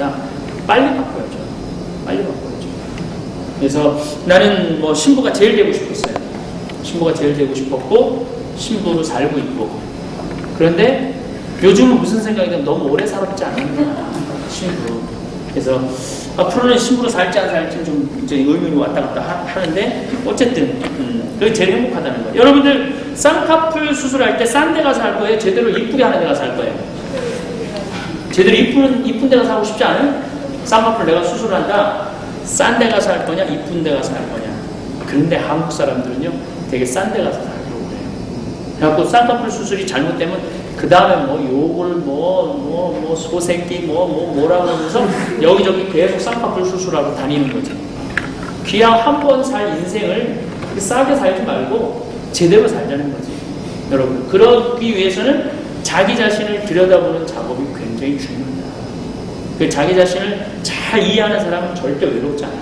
바꾼다. 빨리 바꿔야죠. 빨리 바꿔야죠. 그래서 나는 뭐 신부가 제일 되고 싶었어요. 신부가 제일 되고 싶었고 신부로 살고 있고. 그런데 요즘은 무슨 생각이 들면 너무 오래 살았지 않았나 신부. 그래서 앞으로는 신부로 살지 안 살지 좀 이제 의문이 왔다 갔다 하는데 어쨌든 그게 제일 행복하다는 거예요. 여러분들 쌍꺼풀 수술할 때 싼 데 가서 할 거예요? 제대로 이쁘게 하는 데 가서 할 거예요? 제대로 이쁜 데 가서 하고 싶지 않아요? 쌍꺼풀 내가 수술한다. 싼 데 가서 할 거냐? 이쁜 데 가서 할 거냐? 그런데 한국 사람들은요 되게 싼 데 가서 하려고 그래요. 그래갖고 쌍꺼풀 수술이 잘못되면 그 다음에 뭐 욕을 뭐 소새끼 뭐라고 하면서 여기저기 계속 쌍꺼풀 수술하고 다니는 거지. 그냥 한 번 살 인생을 싸게 살지 말고 제대로 살자는 거지. 여러분 그러기 위해서는 자기 자신을 들여다보는 작업이 굉장히 중요합니다. 그 자기 자신을 잘 이해하는 사람은 절대 외롭지 않아요.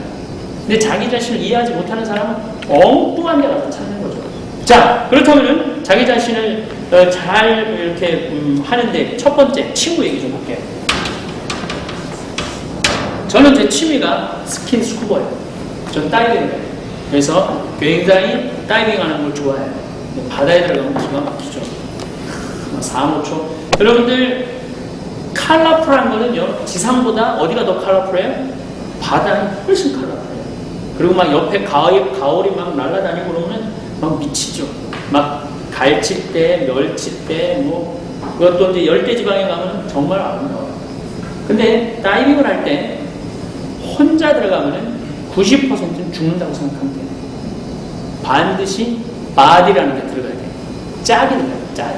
근데 자기 자신을 이해하지 못하는 사람은 엉뚱한 데 가서 찾는 거죠. 자, 그렇다면은 자기 자신을 잘 이렇게 하는데 첫 번째 친구 얘기 좀 할게요. 저는 제 취미가 스킨 스쿠버예요. 전 다이빙이에요. 그래서 굉장히 다이빙하는 걸 좋아해요. 바다에 들어가면 기가 막히죠. 4, 5초. 여러분들 컬러풀한 거는요 지상보다 어디가 더 컬러풀해요? 바다는 훨씬 컬러풀해요. 그리고 막 옆에 가오리 막 날아다니고 그러면 막 미치죠. 막 갈치대, 멸치대, 뭐 그것도 이제 열대지방에 가면 정말 아름다워요. 근데 다이빙을 할 때 혼자 들어가면은 90%는 죽는다고 생각하면 돼요. 반드시 바디라는 데 들어가야 돼요. 짝이 들어가요. 짝이.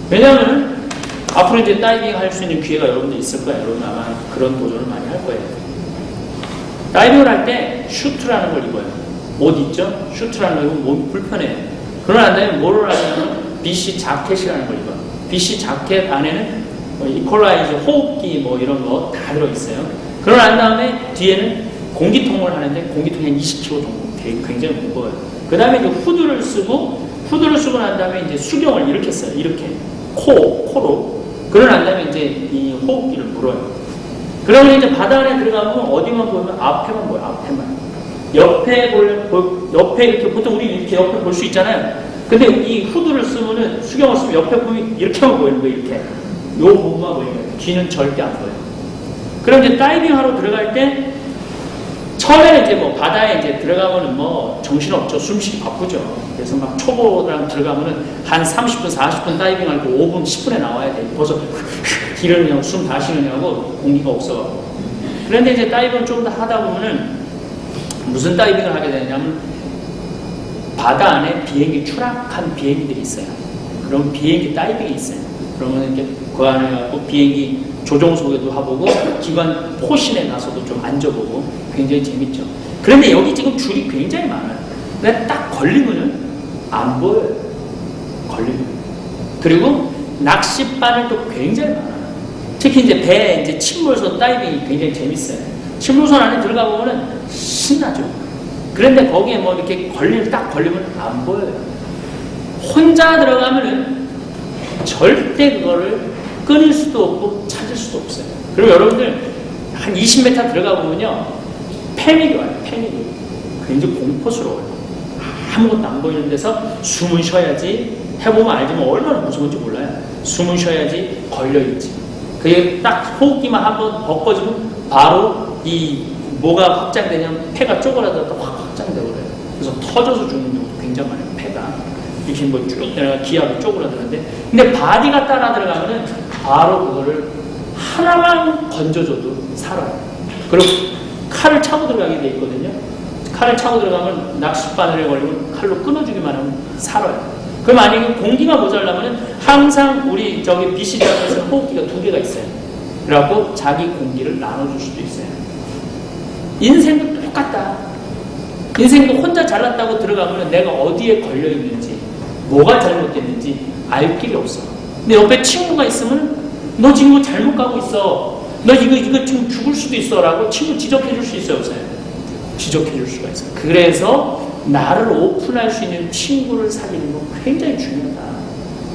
왜냐하면 앞으로 이제 다이빙 할 수 있는 기회가 여러분들 있을 거예요. 여러분 아마 그런 도전을 많이 할 거예요. 다이빙을 할 때 슈트라는 걸 입어요. 옷 있죠? 슈트라는 걸 입으면 몸이 불편해요. 그러나 안 되면 뭐를 하냐면 BC 자켓이라는 걸 입어요. BC 자켓 안에는 이퀄라이저, 호흡기 뭐 이런 거 다 들어있어요. 그러고 난 다음에 뒤에는 공기통을 하는데 공기통이 한 20kg 정도 되게 굉장히 무거워요. 그 다음에 이제 후드를 쓰고 난 다음에 이제 수경을 이렇게 써요. 이렇게. 코로. 그러고 난 다음에 이제 이 호흡기를 물어요. 그러면 이제 바다 안에 들어가면 어디만 보면 앞에만 보여요. 앞에만. 옆에 이렇게 보통 우리 이렇게 옆에 볼 수 있잖아요. 근데 이 후드를 쓰면은 수경을 쓰면 옆에 보면 이렇게만 보이는 거예요. 이렇게. 요 부분만 보이는 거예요. 뒤는 절대 안 보여요. 그럼 이제 다이빙 하러 들어갈 때 처음에는 이제 뭐 바다에 이제 들어가면은 뭐 정신없죠. 숨쉬기 바쁘죠. 그래서 막 초보랑 들어가면은 한 30분, 40분 다이빙 할 때 5분, 10분에 나와야 돼. 벌써 기르느냐고 숨 다 쉬느냐고 공기가 없어가지고. 그런데 이제 다이빙을 좀 더 하다 보면은 무슨 다이빙을 하게 되냐면 바다 안에 비행기 추락한 비행기들이 있어요. 그럼 비행기 다이빙이 있어요. 그러면 이렇게 그 안에 가고 비행기 조종 소개도 해보고 기관 포신에 가서도 좀 앉아보고 굉장히 재밌죠. 그런데 여기 지금 줄이 굉장히 많아요. 근데 딱 걸리면은 안 보여요. 걸리면. 그리고 낚싯바늘도 굉장히 많아요. 특히 이제 배 이제 침몰선 다이빙이 굉장히 재밌어요. 침몰선 안에 들어가 보면은 신나죠. 그런데 거기에 뭐 이렇게 딱 걸리면 안 보여요. 혼자 들어가면은 절대 그거를 끊을 수도 없고 찾을 수도 없어요. 그리고 여러분들 한 20m 들어가 보면요 패닉이 와요. 패닉이. 굉장히 공포스러워요. 아무것도 안 보이는 데서 숨을 쉬어야지. 해보면 알지만 얼마나 무서운지 몰라요. 숨을 쉬어야지 걸려있지. 그게 딱 호흡기만 한번 벗겨지면 바로 이 뭐가 확장되냐면 폐가 쪼그라들었다 확 확장되버려요. 그래서 터져서 죽는 경우도 굉장히 많아요. 폐가 이렇게 뭐 쭉 기압이 쪼그라드는데, 근데 바디가 따라 들어가면은 바로 그거를 하나만 건져줘도 살아요. 그리고 칼을 차고 들어가게 돼 있거든요. 칼을 차고 들어가면 낚싯바늘에 걸리면 칼로 끊어주기만 하면 살아요. 그럼 만약에 공기가 모자라면 항상 우리 저기 BC장에서 호흡기가 2개가 있어요. 그래갖고 자기 공기를 나눠줄 수도 있어요. 인생도 똑같다. 인생도 혼자 잘났다고 들어가면 내가 어디에 걸려있는지 뭐가 잘못됐는지 알 길이 없어. 근데 옆에 친구가 있으면 너 지금 잘못 가고 있어. 너 이거 지금 죽을 수도 있어. 라고 친구 지적해줄 수 있어요, 없어요? 지적해줄 수가 있어요. 그래서 나를 오픈할 수 있는 친구를 사귀는 건 굉장히 중요하다.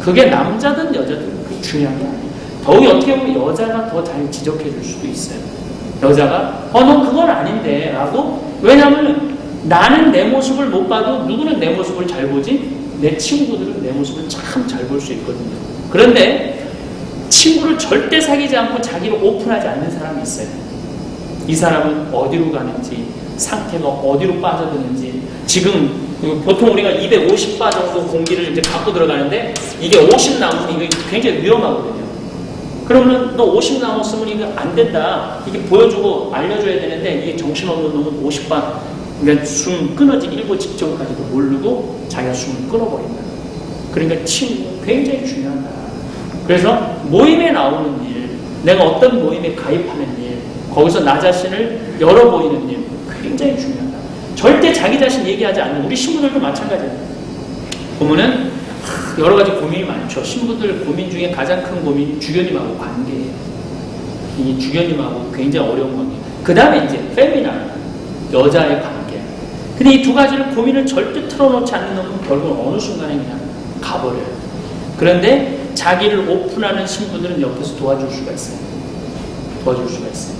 그게 남자든 여자든 그게 중요한 게 아니에요. 더욱이 어떻게 보면 여자가 더 잘 지적해줄 수도 있어요. 여자가 넌 그건 아닌데 라고. 왜냐하면 나는 내 모습을 못 봐도 누구는 내 모습을 잘 보지? 내 친구들은 내 모습을 참 잘 볼 수 있거든요. 그런데 친구를 절대 사귀지 않고 자기를 오픈하지 않는 사람이 있어요. 이 사람은 어디로 가는지, 상태가 어디로 빠져드는지. 지금 보통 우리가 250바 정도 공기를 이제 갖고 들어가는데 이게 50 남으면 이게 굉장히 위험하거든요. 그러면 너 50 남았으면 이거 안 된다. 이게 보여주고 알려줘야 되는데 이게 정신없는 놈은 50바, 그러니까 숨 끊어지기 일보 직전까지도 모르고 자기가 숨을 끊어버린다. 그러니까 친구 굉장히 중요하다. 그래서 모임에 나오는 일, 내가 어떤 모임에 가입하는 일, 거기서 나 자신을 열어 보이는 일 굉장히 중요하다. 절대 자기 자신 얘기하지 않는, 우리 신부들도 마찬가지예요. 보면은 여러 가지 고민이 많죠. 신부들 고민 중에 가장 큰 고민이 주교님하고 관계예요. 이 주교님하고 굉장히 어려운 관계. 그 다음에 이제 페미나, 여자의 관계. 근데 이 두 가지를 고민을 절대 틀어놓지 않는 놈은 결국 어느 순간에 그냥 가버려요. 그런데 자기를 오픈하는 신부들은 옆에서 도와줄 수가 있어요. 도와줄 수가 있어요.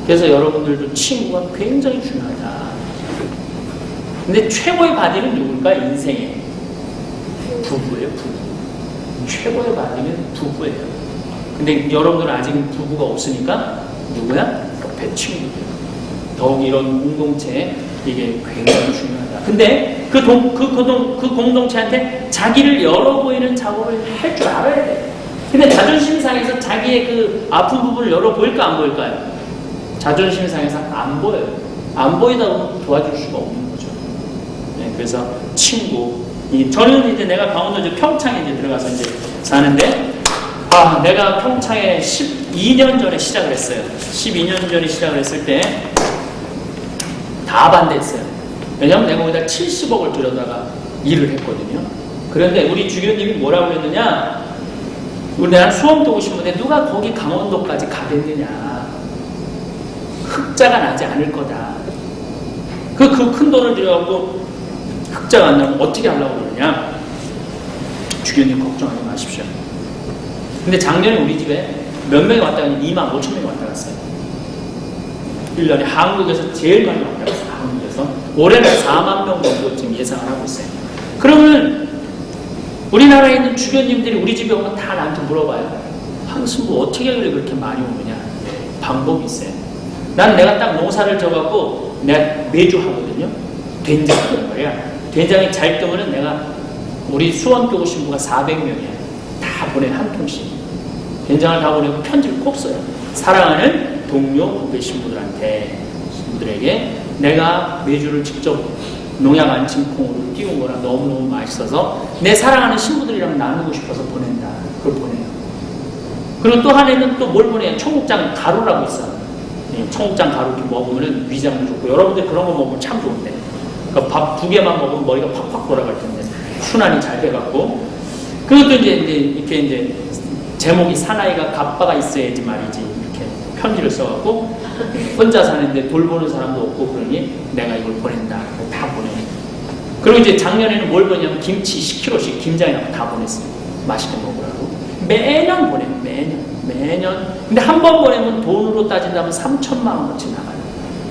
그래서 여러분들도 친구가 굉장히 중요하다. 근데 최고의 바디는 누굴까? 인생에 부부예요. 부부. 최고의 바디는 부부예요. 근데 여러분들은 아직 부부가 없으니까 누구야? 옆에 친구들. 더욱 이런 공동체, 이게 굉장히 중요하다. 근데 그 공동체한테 자기를 열어 보이는 작업을 할 줄 알아야 돼. 근데 자존심 상해서 자기의 그 아픈 부분을 열어 보일까 안 보일까요? 자존심 상해서 안 보여요. 안 보이다 보면 도와줄 수가 없는 거죠. 네, 그래서 친구. 저는 이제 내가 강원도 평창에 이제 들어가서 이제 사는데, 내가 평창에 12년 전에 시작을 했어요. 12년 전에 시작을 했을 때 다 반대했어요. 왜냐면 내가 거기다 70억을 들여다가 일을 했거든요. 그런데 우리 주교님이 뭐라고 그랬느냐? 내가 수험도 오신 분인데 누가 거기 강원도까지 가겠느냐? 흑자가 나지 않을 거다. 그 큰 돈을 들여갖고 흑자가 안 나면 어떻게 하려고 그러느냐? 주교님 걱정하지 마십시오. 근데 작년에 우리 집에 몇 명이 왔다 가니 25,000명이 왔다 갔어요. 1년에 한국에서 제일 많이 왔다 갔어요. 한국에서. 올해는 4만 명 정도 지금 예상을 하고 있어요. 그러면 우리나라에 있는 주교님들이 우리 집에 오면 다 나한테 물어봐요. 한승부 어떻게 그렇게 많이 오느냐? 방법이 있어요. 내가 딱 농사를 져갖고 내가 매주 하거든요. 된장을 말이야. 된장이 잘 뜨면은 내가 우리 수원교구 신부가 400명이야. 다 보내, 한 통씩. 된장을 다 보내고 편지를 꼭 써요. 사랑하는 동료 후배 신부들에게 내가 매주를 직접 농약 안 침콩으로 띄운 거라 너무너무 맛있어서 내 사랑하는 신부들이랑 나누고 싶어서 보낸다. 그걸 보내요. 그리고 또 하나는 또 뭘 보내요? 청국장 가루라고 있어. 청국장 가루 이렇게 먹으면 위장도 좋고, 여러분들 그런 거 먹으면 참 좋은데. 그러니까 밥 2개만 먹으면 머리가 팍팍 돌아갈 텐데 순환이 잘 돼갖고. 그것도 이렇게 제목이 사나이가 갑바가 있어야지 말이지, 이렇게 편지를 써갖고 혼자 사는데 돌보는 사람도 없고 그러니 내가 이걸 보낸다. 다 보내. 그리고 이제 작년에는 뭘 보냐면 김치 10kg씩 김장해갖고 다 보냈어요. 맛있게 먹으라고. 매년 보내요. 매년. 근데 한 번 보내면 돈으로 따진다면 3천만 원어치 나가요.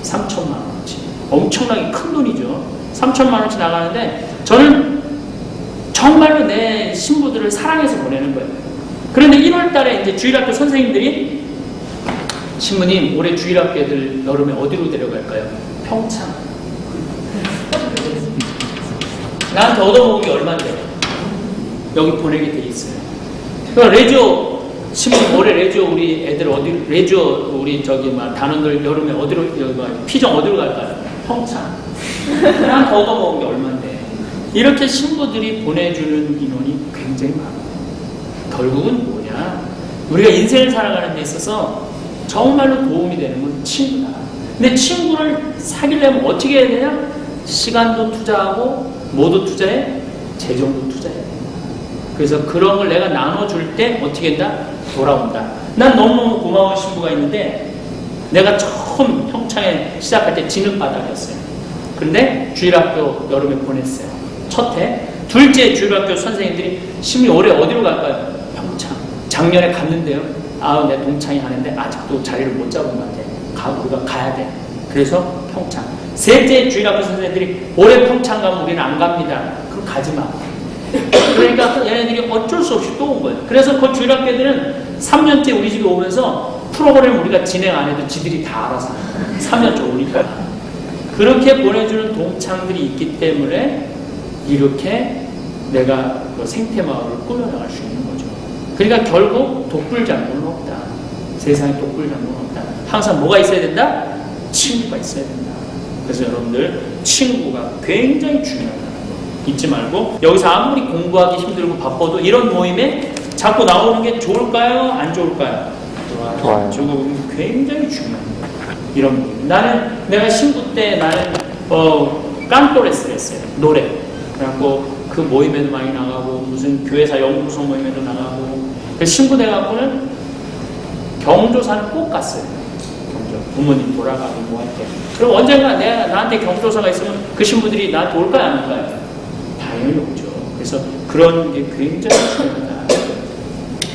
3천만 원어치. 엄청나게 큰 돈이죠. 3천만 원어치 나가는데 저는 정말로 내 신부들을 사랑해서 보내는 거예요. 그런데 1월 달에 이제 주일학교 선생님들이 신부님 올해 주일학교 애들 여름에 어디로 데려갈까요? 평창. 나한테 얻어먹은 게 얼마인데 여기 보내게 돼 있어요. 그러니까 레지오 신부님 올해 레지오 우리 애들 어디 레지오 우리 단원들 여름에 어디로 피정 어디로 갈까요? 평창. 나한테 얻어먹은 게 얼마인데 이렇게 신부들이 보내주는 인원이 굉장히 많아요. 결국은 뭐냐? 우리가 인생을 살아가는 데 있어서 정말로 도움이 되는 건 친구다. 근데 친구를 사귀려면 어떻게 해야 되냐? 시간도 투자하고 뭐도 투자해? 재정도 투자해야 된다. 그래서 그런 걸 내가 나눠줄 때 어떻게 한다? 돌아온다. 난 너무너무 고마운 신부가 있는데 내가 처음 평창에 시작할 때 진흙바닥이었어요. 근데 주일학교 여름에 보냈어요. 첫 해. 둘째 주일학교 선생님들이 신부 올해 어디로 갈까요? 평창. 작년에 갔는데요. 내 동창이 하는데 아직도 자리를 못 잡은 것 같아. 우리가 가야 돼. 그래서 평창. 셋째 주일학교 선생님들이 올해 평창 가면 우리는 안 갑니다. 그럼 가지 마. 그러니까 얘네들이 어쩔 수 없이 또 온 거예요. 그래서 그 주일학교들은 3년째 우리 집에 오면서 프로그램 우리가 진행 안 해도 지들이 다 알아서 3년째 오니까. 그렇게 보내주는 동창들이 있기 때문에 이렇게 내가 그 생태마을을 꾸며나갈 수 있는 거죠. 그러니까 결국 독불장군은 없다. 세상에 독불장군은 없다. 항상 뭐가 있어야 된다? 친구가 있어야 된다. 그래서 여러분들 친구가 굉장히 중요하다는 거 잊지 말고, 여기서 아무리 공부하기 힘들고 바빠도 이런 모임에 자꾸 나오는 게 좋을까요? 안 좋을까요? 좋아요. 저거 굉장히 중요한 거예요. 이런 모임. 내가 신부 때 나는 깐또레스를 했어요. 노래. 그래갖고 그 모임에도 많이 나가고 무슨 교회사 연구소 모임에도 나가고. 그 신부 돼갖고는 경조사는 꼭 갔어요. 부모님 돌아가고 뭐 할 때. 그럼 언젠가 나한테 경조사가 있으면 그 신부들이 나한테 올까요? 안 올까요? 당연히 오죠. 그래서 그런 게 굉장히 중요하다.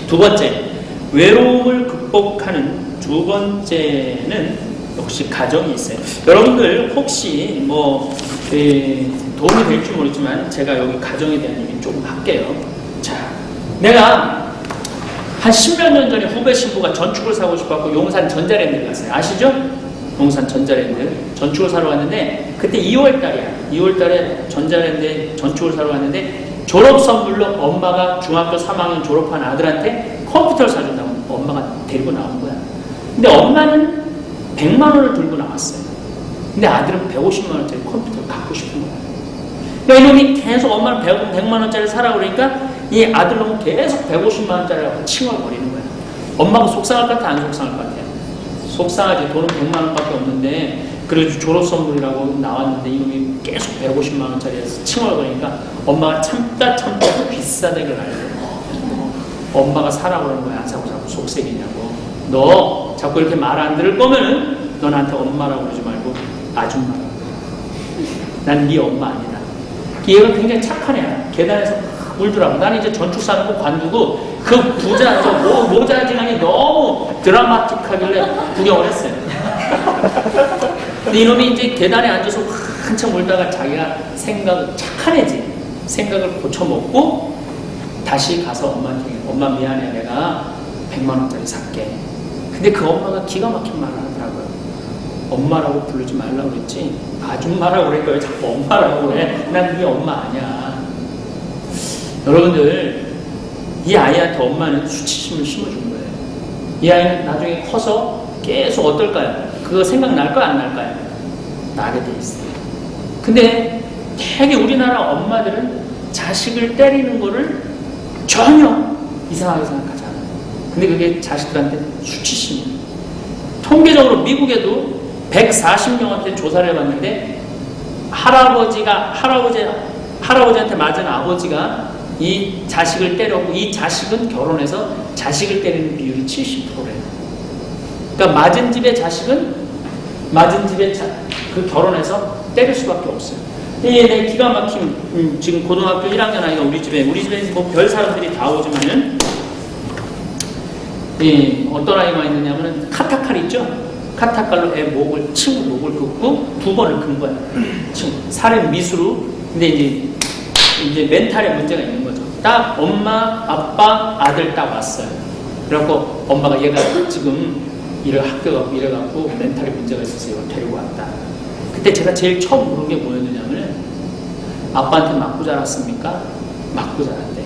두 번째, 외로움을 극복하는 두 번째는 역시 가정이 있어요. 여러분들 혹시 뭐 도움이 될지 모르지만 제가 여기 가정에 대한 얘기 조금 할게요. 자, 내가 한 10몇 년 전에 후배 신부가 전축을 사고 싶어갖고 용산 전자랜드 갔어요. 아시죠? 용산 전자랜드 전축을 사러 갔는데 그때 2월달이야. 2월달에 전자랜드에 전축을 사러 갔는데 졸업 선물로 엄마가 중학교 3학년 졸업한 아들한테 컴퓨터를 사준다고 엄마가 데리고 나온 거야. 근데 엄마는 100만 원을 들고 나왔어요. 근데 아들은 150만 원짜리 컴퓨터를 갖고 싶은 거야. 그러니까 이놈이 계속 엄마는 100만 원짜리 사라 그러니까 이 아들놈은 계속 150만 원짜리 갖고 칭얼거리는 거야. 엄마가 속상할 것 같아? 안 속상할 것 같아? 속상하지. 돈은 100만 원밖에 없는데 그래도 졸업 선물이라고 나왔는데 이놈이 계속 150만 원짜리에서 칭얼거리니까 엄마가 참다 비싸대를 날려. 엄마가 사라고 그러는 거야. 안 사고 자꾸 속색이냐고. 너 자꾸 이렇게 말 안 들을 거면은 너 나한테 엄마라고 그러지 말고 아줌마라고. 난 네 엄마 아니다. 얘가 굉장히 착한 애야. 계단에서 울더라고. 나는 이제 전축 사는 거 관두고 그 부자, 모자지간이 너무 드라마틱하길래 구경을 했어요. 근데 이놈이 이제 계단에 앉아서 한참 울다가 자기가 착한 애지. 생각을 고쳐먹고 다시 가서 엄마한테 엄마 미안해. 내가 100만 원짜리 살게. 근데 그 엄마가 기가 막힌 말을 하더라고요. 엄마라고 부르지 말라고 그랬지. 아줌마라고 그러니까 왜 자꾸 엄마라고 그래. 난 네 엄마 아니야. 여러분들, 이 아이한테 엄마는 수치심을 심어준 거예요. 이 아이는 나중에 커서 계속 어떨까요? 그거 생각날까요? 안 날까요? 나게 돼 있어요. 근데 되게 우리나라 엄마들은 자식을 때리는 거를 전혀 이상하게 생각하지 않아요. 근데 그게 자식들한테 수치심이에요. 통계적으로 미국에도 140명한테 조사를 해봤는데 할아버지한테 맞은 아버지가 이 자식을 때렸고 이 자식은 결혼해서 자식을 때리는 비율이 70%래요. 그러니까 맞은 집의 자식은 그 결혼해서 때릴 수밖에 없어요. 내 기가 막힌 지금 고등학교 1학년 아이가 우리 집에 뭐 별 사람들이 다 오지만은 어떤 아이가 있느냐면은 카타칼 있죠? 카타칼로 친구 목을 긋고 2번을 긋은 거야. 살인 미수로. 근데 이제 멘탈에 문제가 있는 거죠. 딱 엄마, 아빠, 아들 딱 왔어요. 그래갖고 엄마가 얘가 지금 학교 가고 이래갖고 멘탈에 문제가 있어서 이걸 데리고 왔다. 그때 제가 제일 처음 물은 게 뭐였냐면은 아빠한테 맞고 자랐습니까? 맞고 자랐대.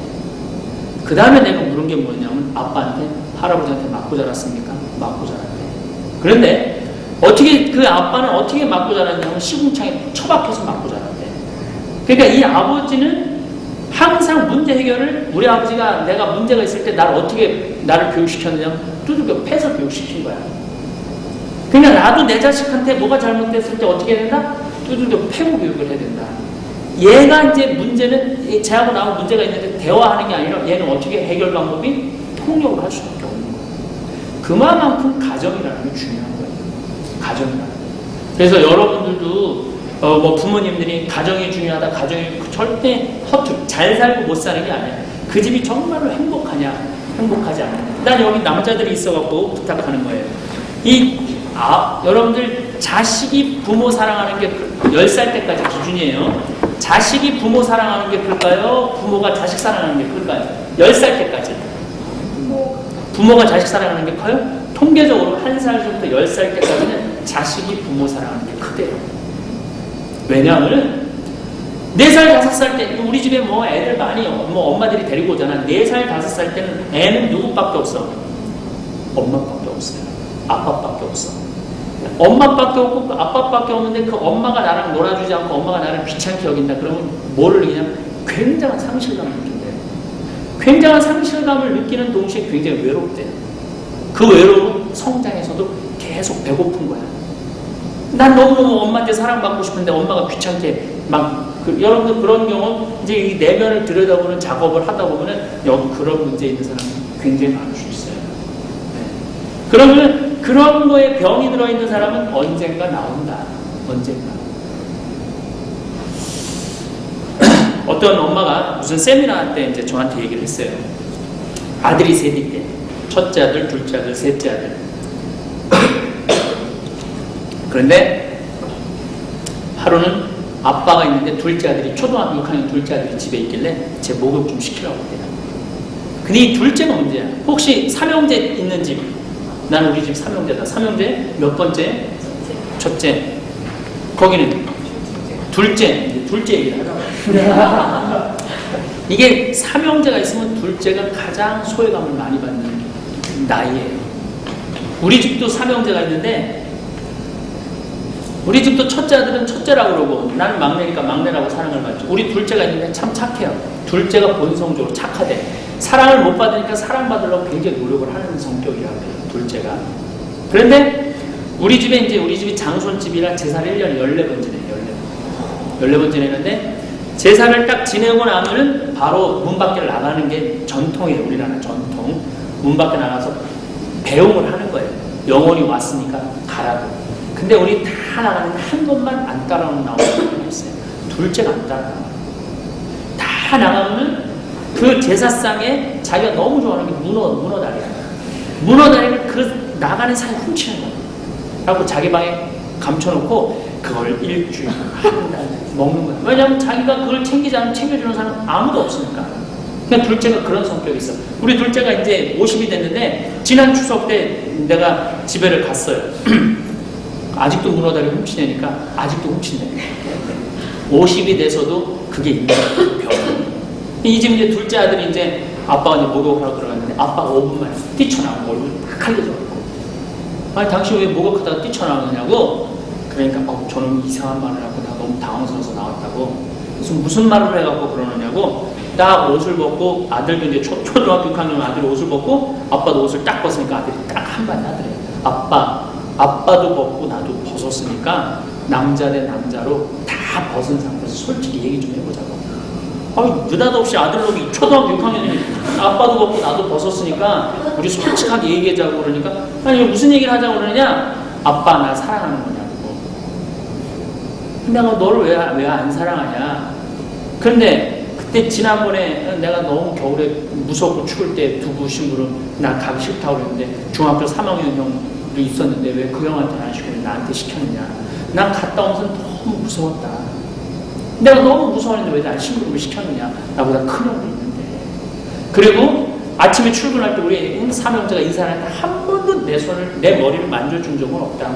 그 다음에 내가 물은 게 뭐였냐면 아빠한테, 할아버지한테 맞고 자랐습니까? 맞고 자랐대. 그런데 그 아빠는 어떻게 맞고 자랐냐면 시궁창에 처박혀서 맞고 자랐대. 그러니까 이 아버지는 항상 문제 해결을, 우리 아버지가 내가 문제가 있을 때 나를 교육시켰느냐, 두들겨 패서 교육시킨 거야. 그러니까 나도 내 자식한테 뭐가 잘못됐을 때 어떻게 해야 된다? 두들겨 패고 교육을 해야 된다. 얘가 이제 문제는, 쟤하고 나하고 문제가 있는데 대화하는 게 아니라 얘는 어떻게 해결 방법이 폭력을 할 수밖에 없는 거예요. 그만큼 가정이라는 게 중요한 거예요. 가정이라는 거. 그래서 여러분들도 뭐 부모님들이 가정이 중요하다, 가정이 절대 잘 살고 못 사는 게 아니야. 그 집이 정말로 행복하냐, 행복하지 않느냐. 난 여기 남자들이 있어갖고 부탁하는 거예요. 이 여러분들 자식이 부모 사랑하는 게 10살 때까지 기준이에요. 자식이 부모 사랑하는 게 클까요? 부모가 자식 사랑하는 게 클까요? 10살 때까지. 부모가 자식 사랑하는 게 커요? 통계적으로 1살부터 10살 때까지는 자식이 부모 사랑하는 게 크대요. 왜냐하면 4살, 5살 때 우리 집에 뭐 애들 많이 엄마들이 데리고 오잖아. 4살, 5살 때는 애는 누구밖에 없어? 엄마밖에 없어요. 아빠밖에 없어. 엄마밖에 없고 아빠밖에 없는데 그 엄마가 나랑 놀아주지 않고 엄마가 나를 귀찮게 여긴다. 그러면 뭐를 느끼냐면 굉장한 상실감을 느낀대요. 굉장한 상실감을 느끼는 동시에 굉장히 외롭대요. 그 외로움은 성장에서도 계속 배고픈 거야. 난 너무너무 엄마한테 사랑받고 싶은데 엄마가 귀찮게 여러분들 그런 경험, 이제 이 내면을 들여다보는 작업을 하다 보면은 그런 문제 있는 사람이 굉장히 많을 수 있어요. 네. 그러면 그런 거에 병이 들어있는 사람은 언젠가 나온다. 언젠가. 어떤 엄마가 무슨 세미나 때 이제 저한테 얘기를 했어요. 아들이 셋인데, 첫째 아들, 둘째 아들, 셋째 아들. 그런데 하루는 아빠가 있는데 둘째 아들이 초등학교 6학년 둘째 아들이 집에 있길래 제 목욕 좀 시키라고 했대요. 근데 이 둘째가 문제야. 혹시 삼형제 있는 집? 난 우리 집 삼형제다. 삼형제 몇 번째? 첫째. 거기는 둘째 얘기를 하라고. 이게 삼형제가 있으면 둘째가 가장 소외감을 많이 받는 나이예요. 우리 집도 삼형제가 있는데 우리 집도 첫째 아들은 첫째라고 그러고 나는 막내니까 막내라고 사랑을 받죠. 우리 둘째가 있는데 참 착해요. 둘째가 본성적으로 착하대. 사랑을 못 받으니까 사랑받으려고 굉장히 노력을 하는 성격이라고 해요. 둘째가. 그런데 우리 집이 장손집이라 제사를 1년에 14번 지내요. 14번 지내는데 제사를 딱 지내고 나면은 바로 문 밖에 나가는 게 전통이에요. 우리나라 전통. 문 밖에 나가서 배웅을 하는 거예요. 영혼이 왔으니까 가라고. 근데 우리 다 나가는데 한 번만 안 따라오는 나오는 사람이 있어요. 둘째가 안 따라가요. 다 나가면은 그 제사상에 자기가 너무 좋아하는 게 문어다리야. 문어다리를 그 나가는 사이에 훔치는 거예요. 그래갖고 자기 방에 감춰놓고 그걸 일주일, 한 달 먹는 거예요. 왜냐하면 자기가 그걸 챙기지 않으면 챙겨주는 사람은 아무도 없으니까. 그냥 둘째가 그런 성격이 있어. 우리 둘째가 이제 50이 됐는데 지난 추석 때 내가 집에를 갔어요. 아직도 문어다리 훔치냐니까 아직도 훔친대. 50이 돼서도 그게 있는 병. 이 집 이제 둘째 아들이 이제 아빠가 이제 목욕을 하러 들어갔는데 아빠가 5분만에 뛰쳐나오고 얼굴 칼개져갖고 아니 당신 왜 목욕하다가 뛰쳐나오느냐고. 그러니까 저는 이상한 말을 하고 나 너무 당황스러워서 나왔다고. 무슨 말을 해갖고 그러느냐고. 딱 옷을 벗고 아들도 이제 초등학교 6학년 아들이 옷을 벗고 아빠도 옷을 딱 벗으니까 아들이 딱 한마디 하더래요. 아빠도 벗고 나도 벗었으니까 남자 대 남자로 다 벗은 상태에서 솔직히 얘기 좀 해보자고. 느닷없이 아들놈이 초등학교 6학년이 아빠도 벗고 나도 벗었으니까 우리 솔직하게 얘기하자고 그러니까 아니 무슨 얘기를 하자고 그러느냐. 아빠 나 사랑하는 거냐고. 내가 너를 왜 안 사랑하냐. 그런데 그때 지난번에 내가 너무 겨울에 무섭고 추울 때 두부 심부름 나 가기 싫다고 그랬는데 중학교 3학년 형도 있었는데 왜 그 형한테는 안 시켰냐 나한테 시켰느냐. 난 갔다 오면서 너무 무서웠다. 내가 너무 무서웠는데 왜 날 심부름을 시켰느냐. 나보다 큰 형도 있는데. 그리고 아침에 출근할 때 우리 삼형제가 인사할 때 한 번도 내 머리를 만져준 적은 없다.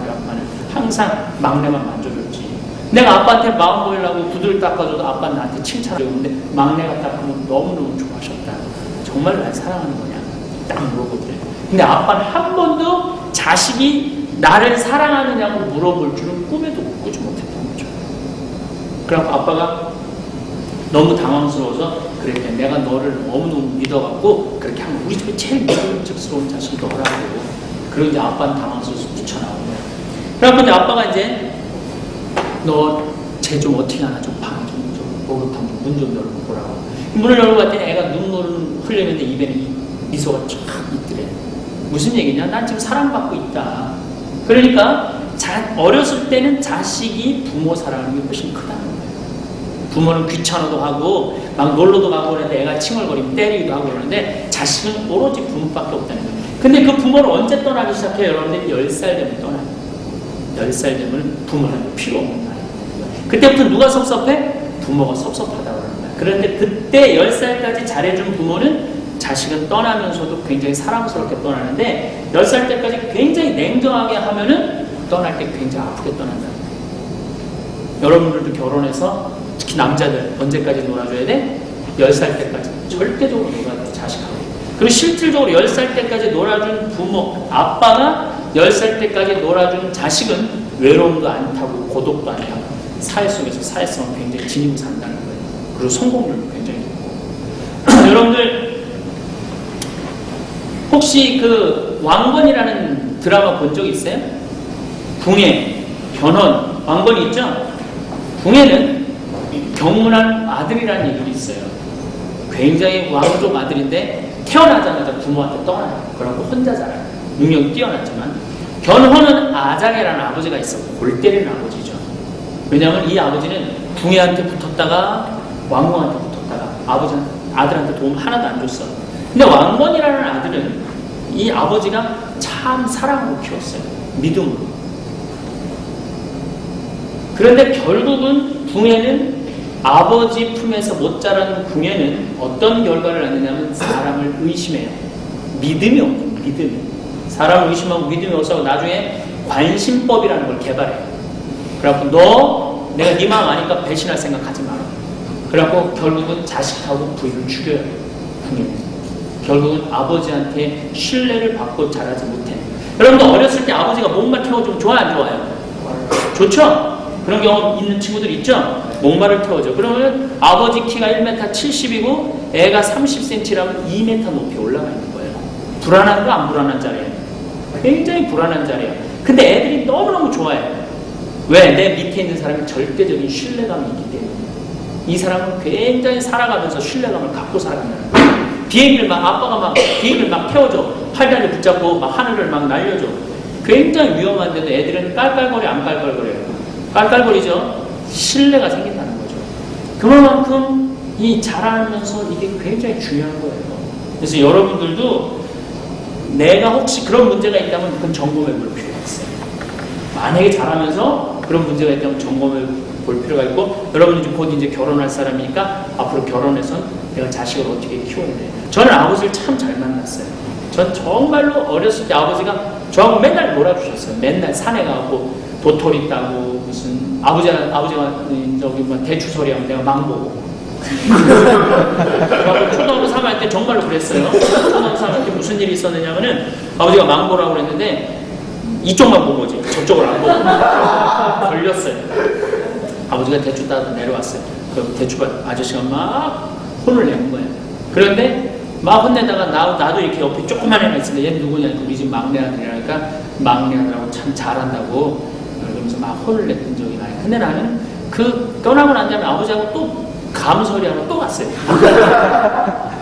항상 막내만 만져줬지. 내가 아빠한테 마음 보이려고 구두를 닦아줘도 아빠는 나한테 칭찬해줬는데 막내가 닦으면 너무너무 좋아하셨다. 정말 날 사랑하는 거냐? 딱 물어보더래. 근데 아빠는 한 번도 자식이 나를 사랑하느냐고 물어볼 줄은 꿈에도 꾸지 못했던 거죠. 그래서 아빠가 너무 당황스러워서 그랬대. 내가 너를 너무너무 믿어갖고 그렇게 하면 우리 집에 제일 믿음직스러운 자식이 너라고. 그리고 이제 아빠는 당황스러워서 뛰쳐나오는 거야. 그래서 이제 아빠가 이제 너 쟤 좀 어떻게 하나 좀 봐. 목욕탕 문 좀 열고 보라고. 문을 열고 봤더니 애가 눈물을 흘리는데 입에는 미소가 쫙 있더래. 무슨 얘기냐? 난 지금 사랑받고 있다. 그러니까 어렸을 때는 자식이 부모 사랑하는 게 훨씬 크다는 거예요. 부모는 귀찮아도 하고 막 놀러도 가고 그러는데 애가 칭얼거리면 때리기도 하고 그러는데 자식은 오로지 부모밖에 없다는 거예요. 근데 그 부모를 언제 떠나기 시작해요? 여러분들 10살 되면 떠나요. 10살 되면 부모한테 필요 없는 나이. 그때부터 누가 섭섭해? 부모가 섭섭하다고 하는 거야. 그런데 그때 10살까지 잘해준 부모는 자식은 떠나면서도 굉장히 사랑스럽게 떠나는데 10살 때까지 굉장히 냉정하게 하면은 떠날 때 굉장히 아프게 떠난다. 여러분들도 결혼해서 특히 남자들 언제까지 놀아줘야 돼? 10살 때까지 절대적으로 놀아야 돼, 자식하고. 그리고 실질적으로 10살 때까지 놀아준 부모, 아빠가 10살 때까지 놀아준 자식은 외로움도 안 타고 고독도 안 타고 사회 속에서 사회성을 굉장히 지니고 산다는 거예요. 그리고 성공률도 굉장히 높고. 여러분들 혹시 그 왕건이라는 드라마 본 적 있어요? 궁예, 견훤, 왕건이 있죠? 궁예는 경문한 아들이라는 얘기도 있어요. 굉장히 왕족 아들인데 태어나자마자 부모한테 떠나요. 그러고 혼자 자라요. 능력이 뛰어났지만. 견훤은 아장이라는 아버지가 있어. 골 때리는 아버지죠. 왜냐하면 이 아버지는 궁예한테 붙었다가 왕궁한테 붙었다가 아들한테 도움 하나도 안 줬어. 근데 왕건이라는 아들은 이 아버지가 참 사랑으로 키웠어요. 믿음으로. 그런데 결국은 궁예는 아버지 품에서 못 자란 궁예는 어떤 결과를 낳느냐면 사람을 의심해요. 믿음이 없는 믿음. 사람을 의심하고 믿음이 없어서 나중에 관심법이라는 걸 개발해요. 그래갖고 너 내가 네 마음 아니까 배신할 생각하지 마라. 그래갖고 결국은 자식하고 부인을 죽여요. 궁예는. 결국은 아버지한테 신뢰를 받고 자라지 못해. 여러분도 어렸을 때 아버지가 목만 태워주면 좋아요, 안 좋아요? 좋죠? 그런 경험 있는 친구들 있죠? 목마를 태워줘. 그러면 아버지 키가 1m 70이고 애가 30cm라면 2m 높이 올라가 있는 거예요. 불안한가 안 불안한 자리예요? 굉장히 불안한 자리예요. 근데 애들이 너무너무 좋아해요. 왜? 내 밑에 있는 사람이 절대적인 신뢰감이 있기 때문에. 이 사람은 굉장히 살아가면서 신뢰감을 갖고 살아간다는 거예요. 비행기를 아빠가 비행기를 태워줘. 팔다리 붙잡고 하늘을 날려줘. 굉장히 위험한데도 애들은 깔깔거려, 안 깔깔거려요? 깔깔거리죠? 신뢰가 생긴다는 거죠. 그만큼 이 자라면서 이게 굉장히 중요한 거예요. 그래서 여러분들도 내가 혹시 그런 문제가 있다면 그건 점검해 볼 필요가 있어요. 만약에 자라면서 그런 문제가 있다면 점검해 볼 필요가 있고, 여러분이 곧 이제 결혼할 사람이니까 앞으로 결혼해서 내가 자식을 어떻게 키워야 돼요. 저는 아버지를 참 잘 만났어요. 전 정말로 어렸을 때 아버지가 저하고 맨날 놀아주셨어요. 맨날 산에 가고 도토리 따고 무슨 아버지가 저기 대추소리 하면 내가 망보고. 초등학교 3학년 때 정말로 그랬어요. 초등학교 3학년 때 무슨 일이 있었느냐면은 아버지가 망보라고 그랬는데 이쪽만 본 거지. 저쪽을 안 보고 걸렸어요. 아버지가 대추 따다 내려왔어요. 그 대추밭 아저씨가 막 혼을 내는 거예요. 그런데 막 혼내다가 나도 이렇게 옆에 조그만 애가 있는데 얘는 누구냐? 우리 집 막내 아들이라니까 막내 아들하고 참 잘한다고 그러면서 막 혼을 냈던 적이 나요. 근데 나는 그 떠나고 난 다음에 아버지하고 또 감소리하러 또 갔어요.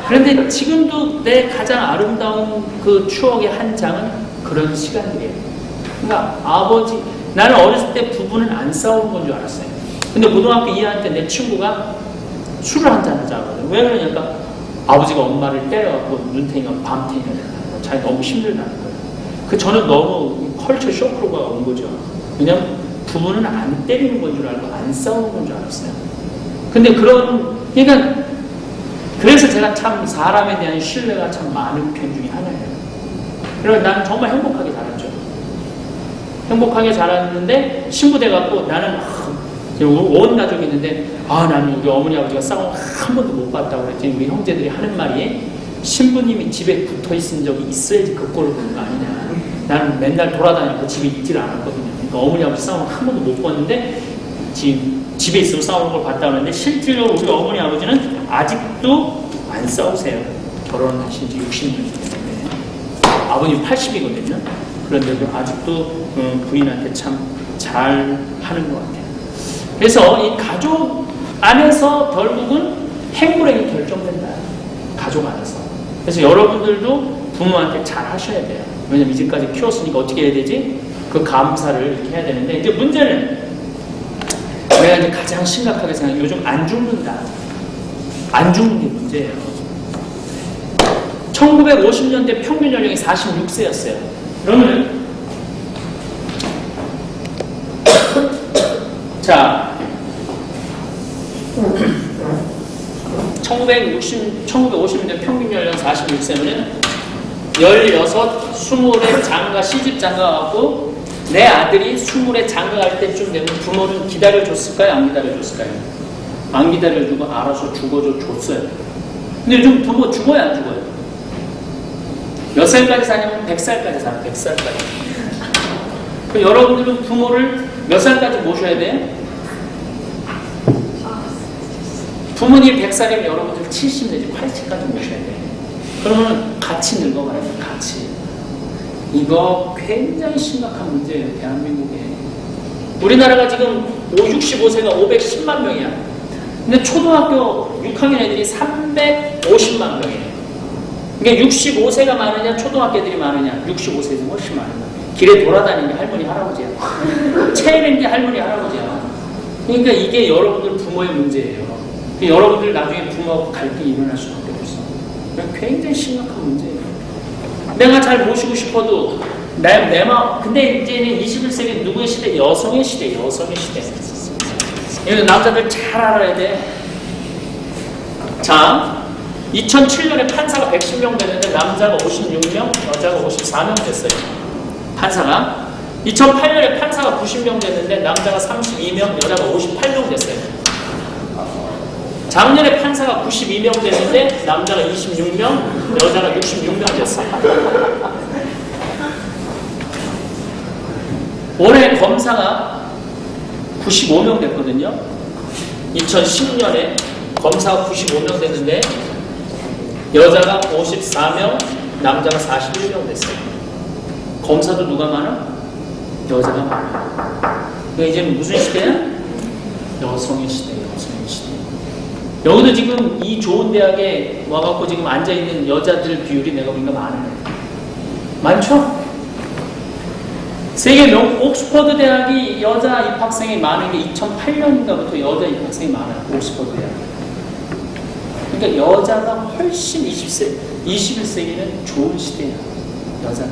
그런데 지금도 내 가장 아름다운 그 추억의 한 장은 그런 시간들이에요. 그러니까 나는 어렸을 때 부부는 안 싸우는 건 줄 알았어요. 근데 고등학교 2학년 때 내 친구가 술을 한잔 하자거든. 왜 그러냐니까 아버지가 엄마를 때려갖고 눈탱이가 밤탱이가 된다는 거예요. 자기 너무 힘들다는 거예요. 저는 너무 컬처 쇼크가 온 거죠. 왜냐면 부부는 안 때리는 건 줄 알고 안 싸우는 건 줄 알았어요. 근데 그러니까 그래서 제가 참 사람에 대한 신뢰가 참 많은 편 중에 하나예요. 그래서 나는 정말 행복하게 자랐죠. 행복하게 자랐는데 신부돼갖고 나는 온 가족이 있는데 나는 우리 어머니 아버지가 싸움 한 번도 못 봤다고 그랬더니 우리 형제들이 하는 말이 신부님이 집에 붙어 있은 적이 있어야지 그 꼴을 보는 거 아니냐. 나는 맨날 돌아다니고 집에 있지를 않았거든요. 그러니까 어머니 아버지 싸움 한 번도 못 봤는데 지금 집에 있으면 싸우는 걸 봤다 그러는데 실질적으로 우리 어머니 아버지는 아직도 안 싸우세요. 결혼하신 지 60년 됐는데 아버님 80이거든요. 그런데도 아직도 부인한테 참 잘 하는 것 같아요. 그래서 이 가족 안에서 결국은 행불행이 결정된다. 가족 안에서. 그래서 여러분들도 부모한테 잘 하셔야 돼요. 왜냐면 이제까지 키웠으니까 어떻게 해야 되지? 그 감사를 이렇게 해야 되는데, 이제 문제는 내가 이제 가장 심각하게 생각해. 요즘 안 죽는다. 안 죽는 게 문제예요. 1950년대 평균 연령이 46세였어요. 그러면 자, 1950년대 평균 연령 46세면은 16, 20에 장가, 시집 장가 갖고 내 아들이 20에 장가 갈 때쯤 되면 부모는 기다려줬을까요? 안 기다려줬을까요? 안 기다려주고 알아서 줬어요. 근데 요즘 부모 죽어요, 안 죽어요? 몇 살까지 사냐면 100살까지 살아요. 100살까지. 여러분들은 부모를 몇 살까지 모셔야 돼요? 부모님 100살이면 여러분들 70 내지 80까지 모셔야 돼요. 그러면 같이 늙어가요. 같이. 이거 굉장히 심각한 문제예요. 대한민국에. 우리나라가 지금 65세가 510만 명이야. 근데 초등학교 6학년 애들이 350만 명이에요. 그러니까 65세가 많으냐 초등학교 애들이 많으냐. 65세에서 훨씬 많은 거예요. 길에 돌아다니는 게 할머니 할아버지야. 체내는 게 할머니 할아버지야. 그러니까 이게 여러분들 부모의 문제예요. 여러분들 나중에 부모하고 갈등이 일어날 수밖에 없어. 굉장히 심각한 문제예요. 내가 잘 모시고 싶어도 내 마음. 근데 이제는 21세기 누구의 시대? 여성의 시대. 여성의 시대. 이거 남자들 잘 알아야 돼. 자, 2007년에 판사가 110명 됐는데 남자가 56명, 여자가 54명 됐어요. 판사가. 2008년에 판사가 90명 됐는데 남자가 32명, 여자가 58명 됐어요. 작년에 판사가 92명 됐는데 남자가 26명, 여자가 66명 됐어요. 올해 검사가 95명 됐거든요. 2010년에 검사가 95명 됐는데 여자가 54명, 남자가 41명 됐어요. 검사도 누가 많아? 여자가 많아. 그러니까 이제 무슨 시대야? 여성의 시대, 여성의 시대. 여기도 지금 이 좋은 대학에 와갖고 지금 앉아있는 여자들 비율이 내가 보니까 많아요. 많죠? 세계 옥스퍼드 대학이 여자 입학생이 많은 게 2008년인가부터 여자 입학생이 많아요. 옥스퍼드 대학. 그러니까 여자가 훨씬 21세기는 좋은 시대야. 여자가.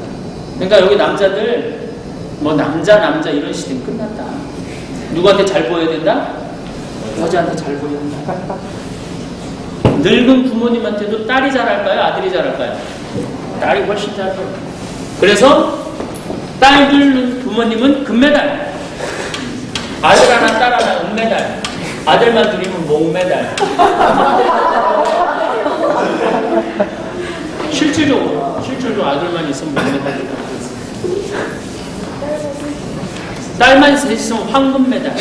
그러니까 여기 남자들 뭐 남자 이런 시대는 끝났다. 누구한테 잘 보여야 된다? 여자한테 잘 보여야 된다. 늙은 부모님한테도 딸이 잘할까요? 아들이 잘할까요? 딸이 훨씬 잘해요. 그래서 딸 늙은 부모님은 금메달, 아들 하나 딸 하나 은메달, 아들만 둘이면 목메달. 실질적으로 아들만 있으면 목메달. 딸만 셋 있으면 황금메달.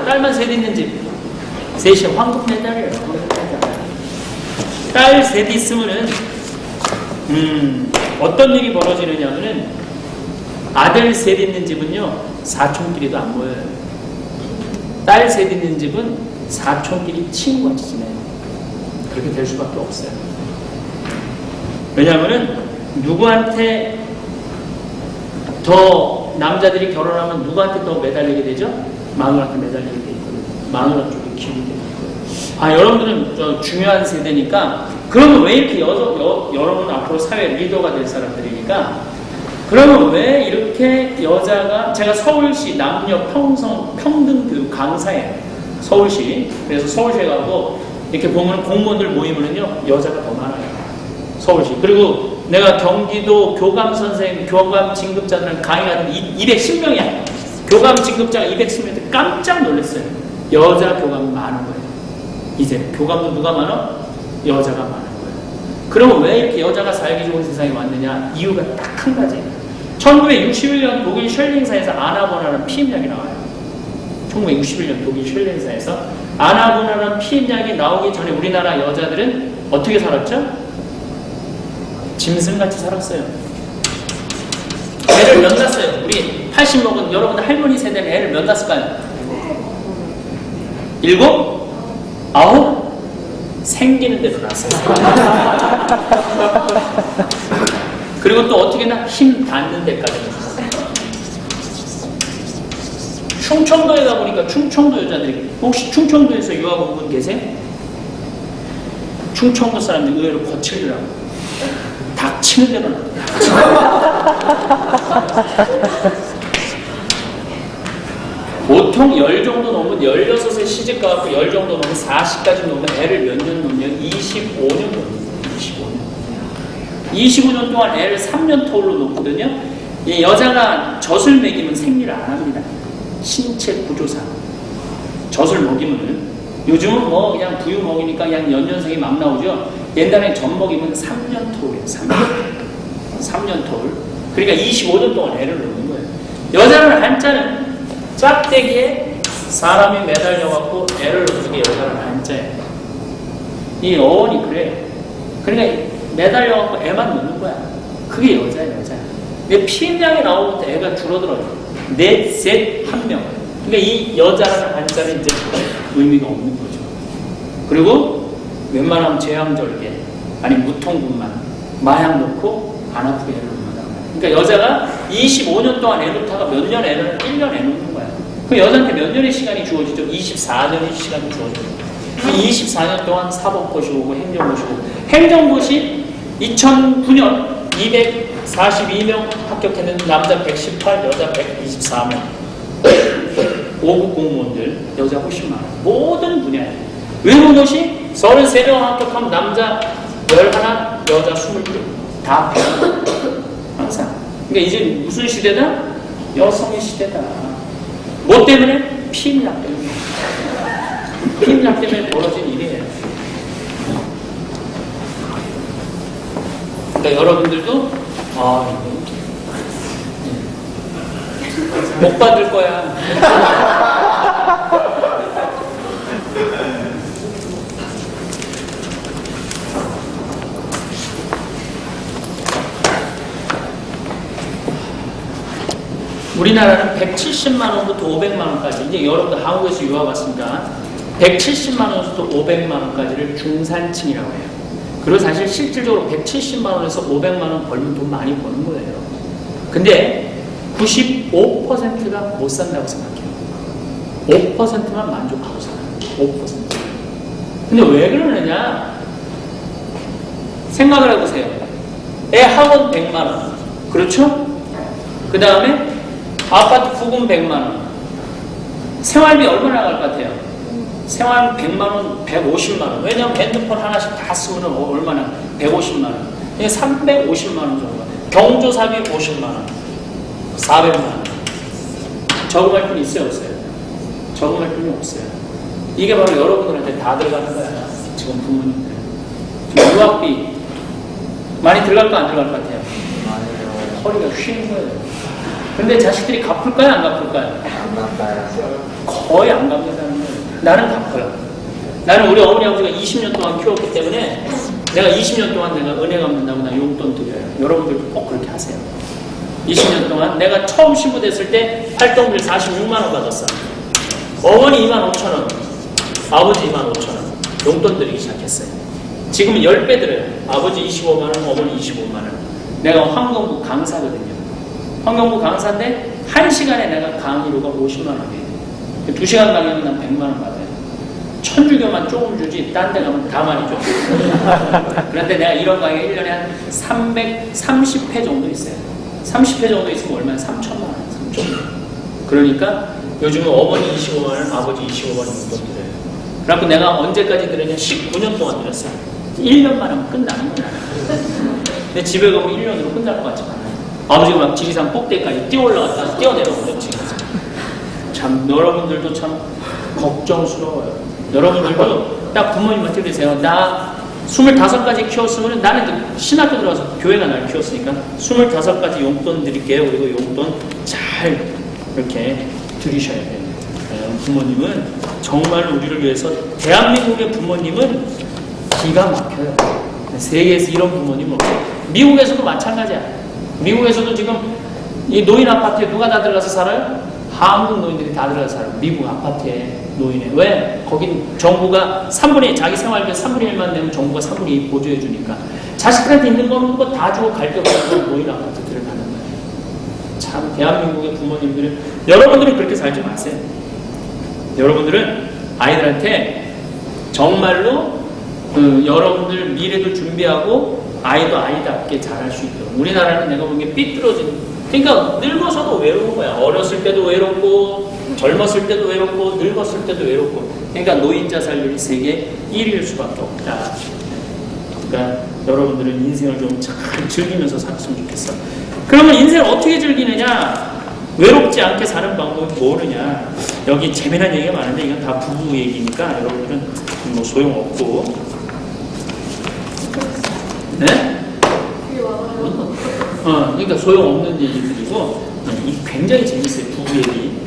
딸만 셋 있는 집 셋이 황금메달이에요. 딸 셋 있으면은 어떤 일이 벌어지느냐면은 아들 셋 있는 집은요 사촌끼리도 안 모여요. 딸 셋 있는 집은 사촌끼리 친구같이 지내요. 그렇게 될 수밖에 없어요. 왜냐하면은 누구한테 더 남자들이 결혼하면 누구한테 더 매달리게 되죠? 마누라한테 매달리게 돼 있거든요. 마누라 쪽에 기울게 돼 있거든요. 여러분들은 저 중요한 세대니까 그러면 왜 이렇게 여러분 앞으로 사회 리더가 될 사람들이니까 그러면 왜 이렇게 여자가 제가 서울시 남녀 평등교육 강사예요. 서울시. 그래서 서울시에 가고 이렇게 보면 공무원들 모이면요 여자가 더 많아요. 서울시. 그리고 내가 경기도 교감 선생님, 교감 진급자들은 강의하는 210명이야. 교감 진급자가 210명인데 깜짝 놀랐어요. 여자 교감이 많은 거예요. 이제 교감도 누가 많아? 여자가 많은 거예요. 그러면 왜 이렇게 여자가 살기 좋은 세상에 왔느냐? 이유가 딱 한 가지예요. 1961년 독일 셜링사에서 아나보나라는 피임약이 나와요. 1961년 독일 셜링사에서 아나보나라는 피임약이 나오기 전에 우리나라 여자들은 어떻게 살았죠? 짐승같이 살았어요. 애를 몇 낳았어요? 우리 80 먹은 여러분들 할머니 세대는 애를 몇 낳았을까요? 7? 9? 생기는 대로 낳았어요. 그리고 또 어떻게나 힘 닿는 데까지 낳았어요. 충청도에 가보니까 충청도 여자들이 혹시 충청도에서 유학 온 분 계세요? 충청도 사람들이 의외로 거칠더라고요. 닥치는 대로 나. 보통 열 정도 넘으면 16에 시집 가고 열 정도 넘으면 40까지 넘으면 애를 몇 년 놓냐? 25년 놓습니다. 25년. 25년 동안 애를 3년 터울로 놓거든요. 이 여자가 젖을 먹이면 생리를 안 합니다. 신체 구조상. 젖을 먹이면은 요즘은 뭐 그냥 부유 먹이니까 그냥 연년생이 막 나오죠. 옛날에 젖 먹이면 3년 터울이에요. 3년 터울. 그러니까 25년 동안 애를 놓는 거예요. 여자는 한자는 짝대기에 사람이 매달려갖고 애를 놓는 게 여자는 한자예요. 이 어원이 그래요. 그러니까 매달려갖고 애만 놓는 거야. 그게 여자예요, 여자. 근데 피임량이 나오면 애가 줄어들어요. 넷, 셋, 한 명. 그러니까 이 여자라는 한자는 이제 의미가 없는 거죠. 그리고 웬만하면 제왕절개, 아니 무통분만, 마약 놓고 안 아프게 애를 놓는다. 그러니까 여자가 25년 동안 애 놓다가 몇 년 애를 1년 애 놓는 거야. 그 여자한테 몇 년의 시간이 주어지죠? 24년의 시간이 주어져요. 이 24년 동안 사법고시 오고 행정고시 오고 행정고시 2009년 242명 합격했는데 남자 118, 여자 124명. 5급 공무원들 여자 훨씬 많아요. 모든 분야에. 외국고시 33명 합격하면 남자 11, 여자 22. 다 배워. 항상. 그러니까 이제 무슨 시대다? 여성의 시대다. 뭐 때문에? 피임약 때문에. 피임약 때문에 벌어진 일이에요. 그러니까 여러분들도 못 받을 거야. 우리나라는 170만 원부터 500만 원까지, 이제 여러분들 한국에서 유학 왔으니까 170만 원부터 500만 원까지를 중산층이라고 해요. 그리고 사실 실질적으로 170만 원에서 500만 원 벌면 돈 많이 버는 거예요. 근데 95%가 못 산다고 생각해요. 5%만 만족하고 살아요. 5%. 근데 왜 그러느냐? 생각을 해보세요. 애 학원 100만 원. 그렇죠? 그 다음에 아파트 부금 100만 원. 생활비 얼마나 나갈 것 같아요? 생활비 100만 원, 150만 원. 왜냐면 핸드폰 하나씩 다 쓰면 얼마나? 150만 원. 350만 원 정도. 경조사비 50만 원. 400만 원. 저금할 돈 있어요, 없어요? 저금할 돈이 없어요. 이게 바로 여러분들한테 다 들어가는 거야. 지금 부모님들. 지금 유학비 많이 들어갈 거 안 들어갈 것 같아요? 허리가 휘는 거예요. 근데 자식들이 갚을까요? 안 갚을까요? 안 갚아요. 거의 안 갚는다는 거예요. 나는 갚아요. 나는 우리 어머니 아버지가 20년 동안 키웠기 때문에 내가 20년 동안 내가 은혜 갚는다고 나 용돈 드려요. 여러분들도 꼭 그렇게 하세요. 20년 동안 내가 처음 신부됐을 때 활동비를 46만 원 받았어. 어머니 2만 5천 원, 아버지 2만 5천 원 용돈 드리기 시작했어요. 지금은 10배 들어요. 아버지 25만 원, 어머니 25만 원. 내가 환경부 강사거든요. 환경부 강사인데 1시간에 내가 강의료가 50만 원이에요. 2시간 강의는 난 100만 원 받아요. 천주교만 조금 주지 딴 데 가면 다 많이 줘. 그런데 내가 이런 강의가 1년에 한 330회 정도 있어요. 30회 정도 있으면 얼마나? 3천만 원. 3천만 원. 그러니까 요즘은 어머니 25만 원, 아버지 25만 원 정도 드려요. 그래갖고 내가 언제까지 드렸냐? 19년 동안 드렸어요. 1년만 하면 끝나는 거야. 근데 집에 가면 1년으로 끝날 것 같지 않아요. 아버지가 막 지리산 꼭대기까지 뛰어올라갔다 뛰어내려오고 지금. 참 여러분들도 참 걱정스러워요. 여러분들도 딱 부모님한테 그러세요. 나 25가지 키웠으면 나는 신학교 들어가서 교회가 날 키웠으니까 25가지 용돈 드릴게요. 그리고 용돈 잘 이렇게 드리셔야 돼요. 부모님은 정말 우리를 위해서 대한민국의 부모님은 기가 막혀요. 세계에서 이런 부모님은 없어요. 미국에서도 마찬가지야. 미국에서도 지금 이 노인 아파트에 누가 다 들어가서 살아요? 한국 노인들이 다 들어가서 살아요. 미국 아파트에 노인에. 왜? 거긴 정부가 3분의 1, 자기 생활비 3분의 1만 내면 정부가 3분의 2 보조해 주니까 자식들한테 있는 거 없는 거 다 주고 갈 게 없는 노인 아파트들을 가는 거예요. 참 대한민국의 부모님들은 여러분들은 그렇게 살지 마세요. 여러분들은 아이들한테 정말로 여러분들 미래도 준비하고 아이도 아이답게 잘할 수 있도록. 우리나라는 내가 보기에 삐뚤어진 그러니까 늙어서도 외로운 거야. 어렸을 때도 외롭고, 젊었을 때도 외롭고, 늙었을 때도 외롭고. 그러니까 노인 자살률이 세계 1위일 수밖에 없다. 그러니까 여러분들은 인생을 좀 잘 즐기면서 살았으면 좋겠어. 그러면 인생을 어떻게 즐기느냐? 외롭지 않게 사는 방법이 뭐느냐? 여기 재미난 얘기가 많은데 이건 다 부부 얘기니까 여러분들은 뭐 소용없고. 네? 그러니까 소용없는 얘기들이고, 굉장히 재밌어요, 부부 얘기.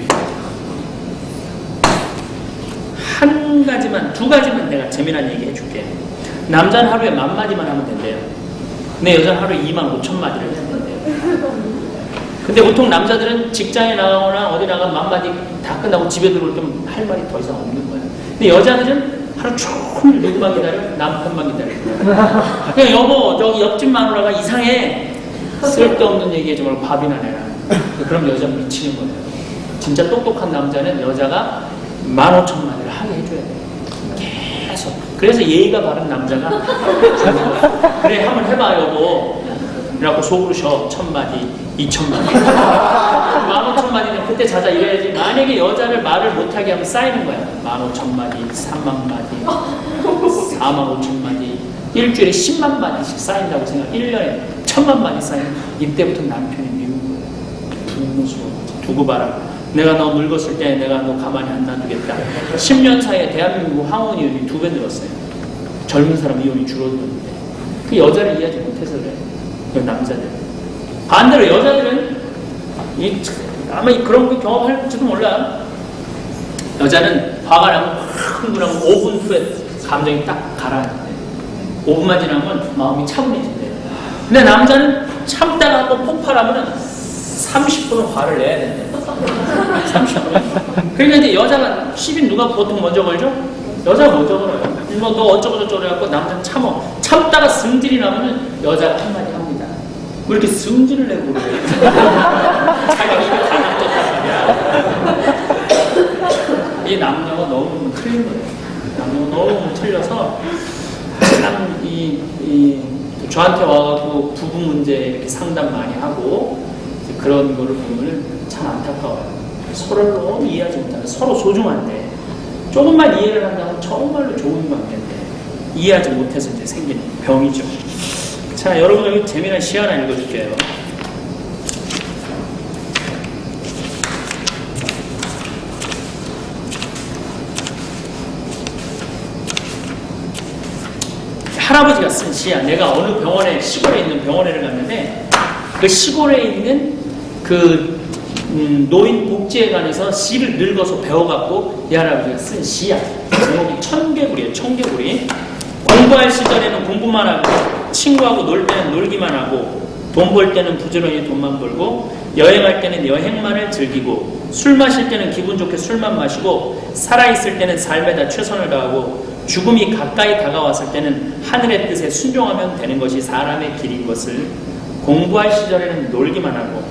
한 가지만, 두 가지만 내가 재미난 얘기 해줄게. 남자는 하루에 10,000마디만 하면 된대요. 근데 여자는 하루에 25,000마디를 해야 된대요. 근데 보통 남자들은 직장에 나가거나 어디 나가면 10,000마디 다 끝나고 집에 들어올 때 할 말이 더 이상 없는 거예요. 근데 여자들은 하루 종일 누구만 기다려? 남편만 기다려. 그냥 여보, 저기 옆집 마누라가 이상해. 쓸데없는 얘기하지 말고 밥이나 내라. 그럼 여자 미치는 거예요. 진짜 똑똑한 남자는 여자가 15,000마디를 하게 해줘야 돼요. 계속. 그래서 예의가 바른 남자가 그래 한번 해봐 여보. 그래갖고 속으로 쉬어. 1,000마디, 2,000마디, 15,000마디는 그때 자자 이래야지. 만약에 여자를 말을 못하게 하면 쌓이는 거야. 15,000마디, 30,000마디, 45,000마디, 일주일에 10만 마디씩 쌓인다고 생각. 1년에 1,000만 마디 쌓이면 이때부터 남편이 미운 거예요. 분노스러워. 두고 봐라. 내가 너 늙었을 때 내가 너 가만히 안 놔두겠다. 10년 사이에 대한민국 황혼 이혼이 2배 늘었어요. 젊은 사람 이혼이 줄어들었는데 그 여자를 이해하지 못해서 그래. 그 남자들. 반대로 여자들은 아마 그런 거 경험할지도 몰라. 여자는 화가 나면 흥분하고 5분 후에 감정이 딱 가라앉는데 5분만 지나면 마음이 차분해진대요. 근데 남자는 참다가 한번 폭발하면 30분은 화를 내야 된대. 30분. 그러니까 이제 여자가 시비 누가 보통 먼저 걸죠? 여자가 먼저 걸어요. 너 어쩌고저쩌고 해갖고 남자는 참다가 승질이 나면은 여자가 한마디 합니다. 왜 이렇게 승질을 내고 그래? 자기가 입에 다 놔뒀단 말이야. 이 남녀가 너무 틀린 거예요. 남녀가 너무 틀려서 참 저한테 와가지고 부부 문제 이렇게 상담 많이 하고 그런 거를 보면은 참 안타까워요. 서로를 너무 이해하지 못하는, 서로 소중한데 조금만 이해를 한다면 정말로 좋은 관계인데 이해하지 못해서 이제 생기는 병이죠. 자, 여러분 여기 재미난 시 하나 읽어줄게요. 할아버지가 쓴 시야. 내가 어느 병원에, 시골에 있는 병원에를 갔는데 그 시골에 있는 그 노인 복지회관에서 시를 늙어서 배워갖고 이 할아버지가 쓴 시야. 제목이 청개구리예요. 청개구리. 공부할 시절에는 공부만 하고, 친구하고 놀 때는 놀기만 하고, 돈 벌 때는 부지런히 돈만 벌고, 여행할 때는 여행만을 즐기고, 술 마실 때는 기분 좋게 술만 마시고, 살아있을 때는 삶에다 최선을 다하고, 죽음이 가까이 다가왔을 때는 하늘의 뜻에 순종하면 되는 것이 사람의 길인 것을, 공부할 시절에는 놀기만 하고,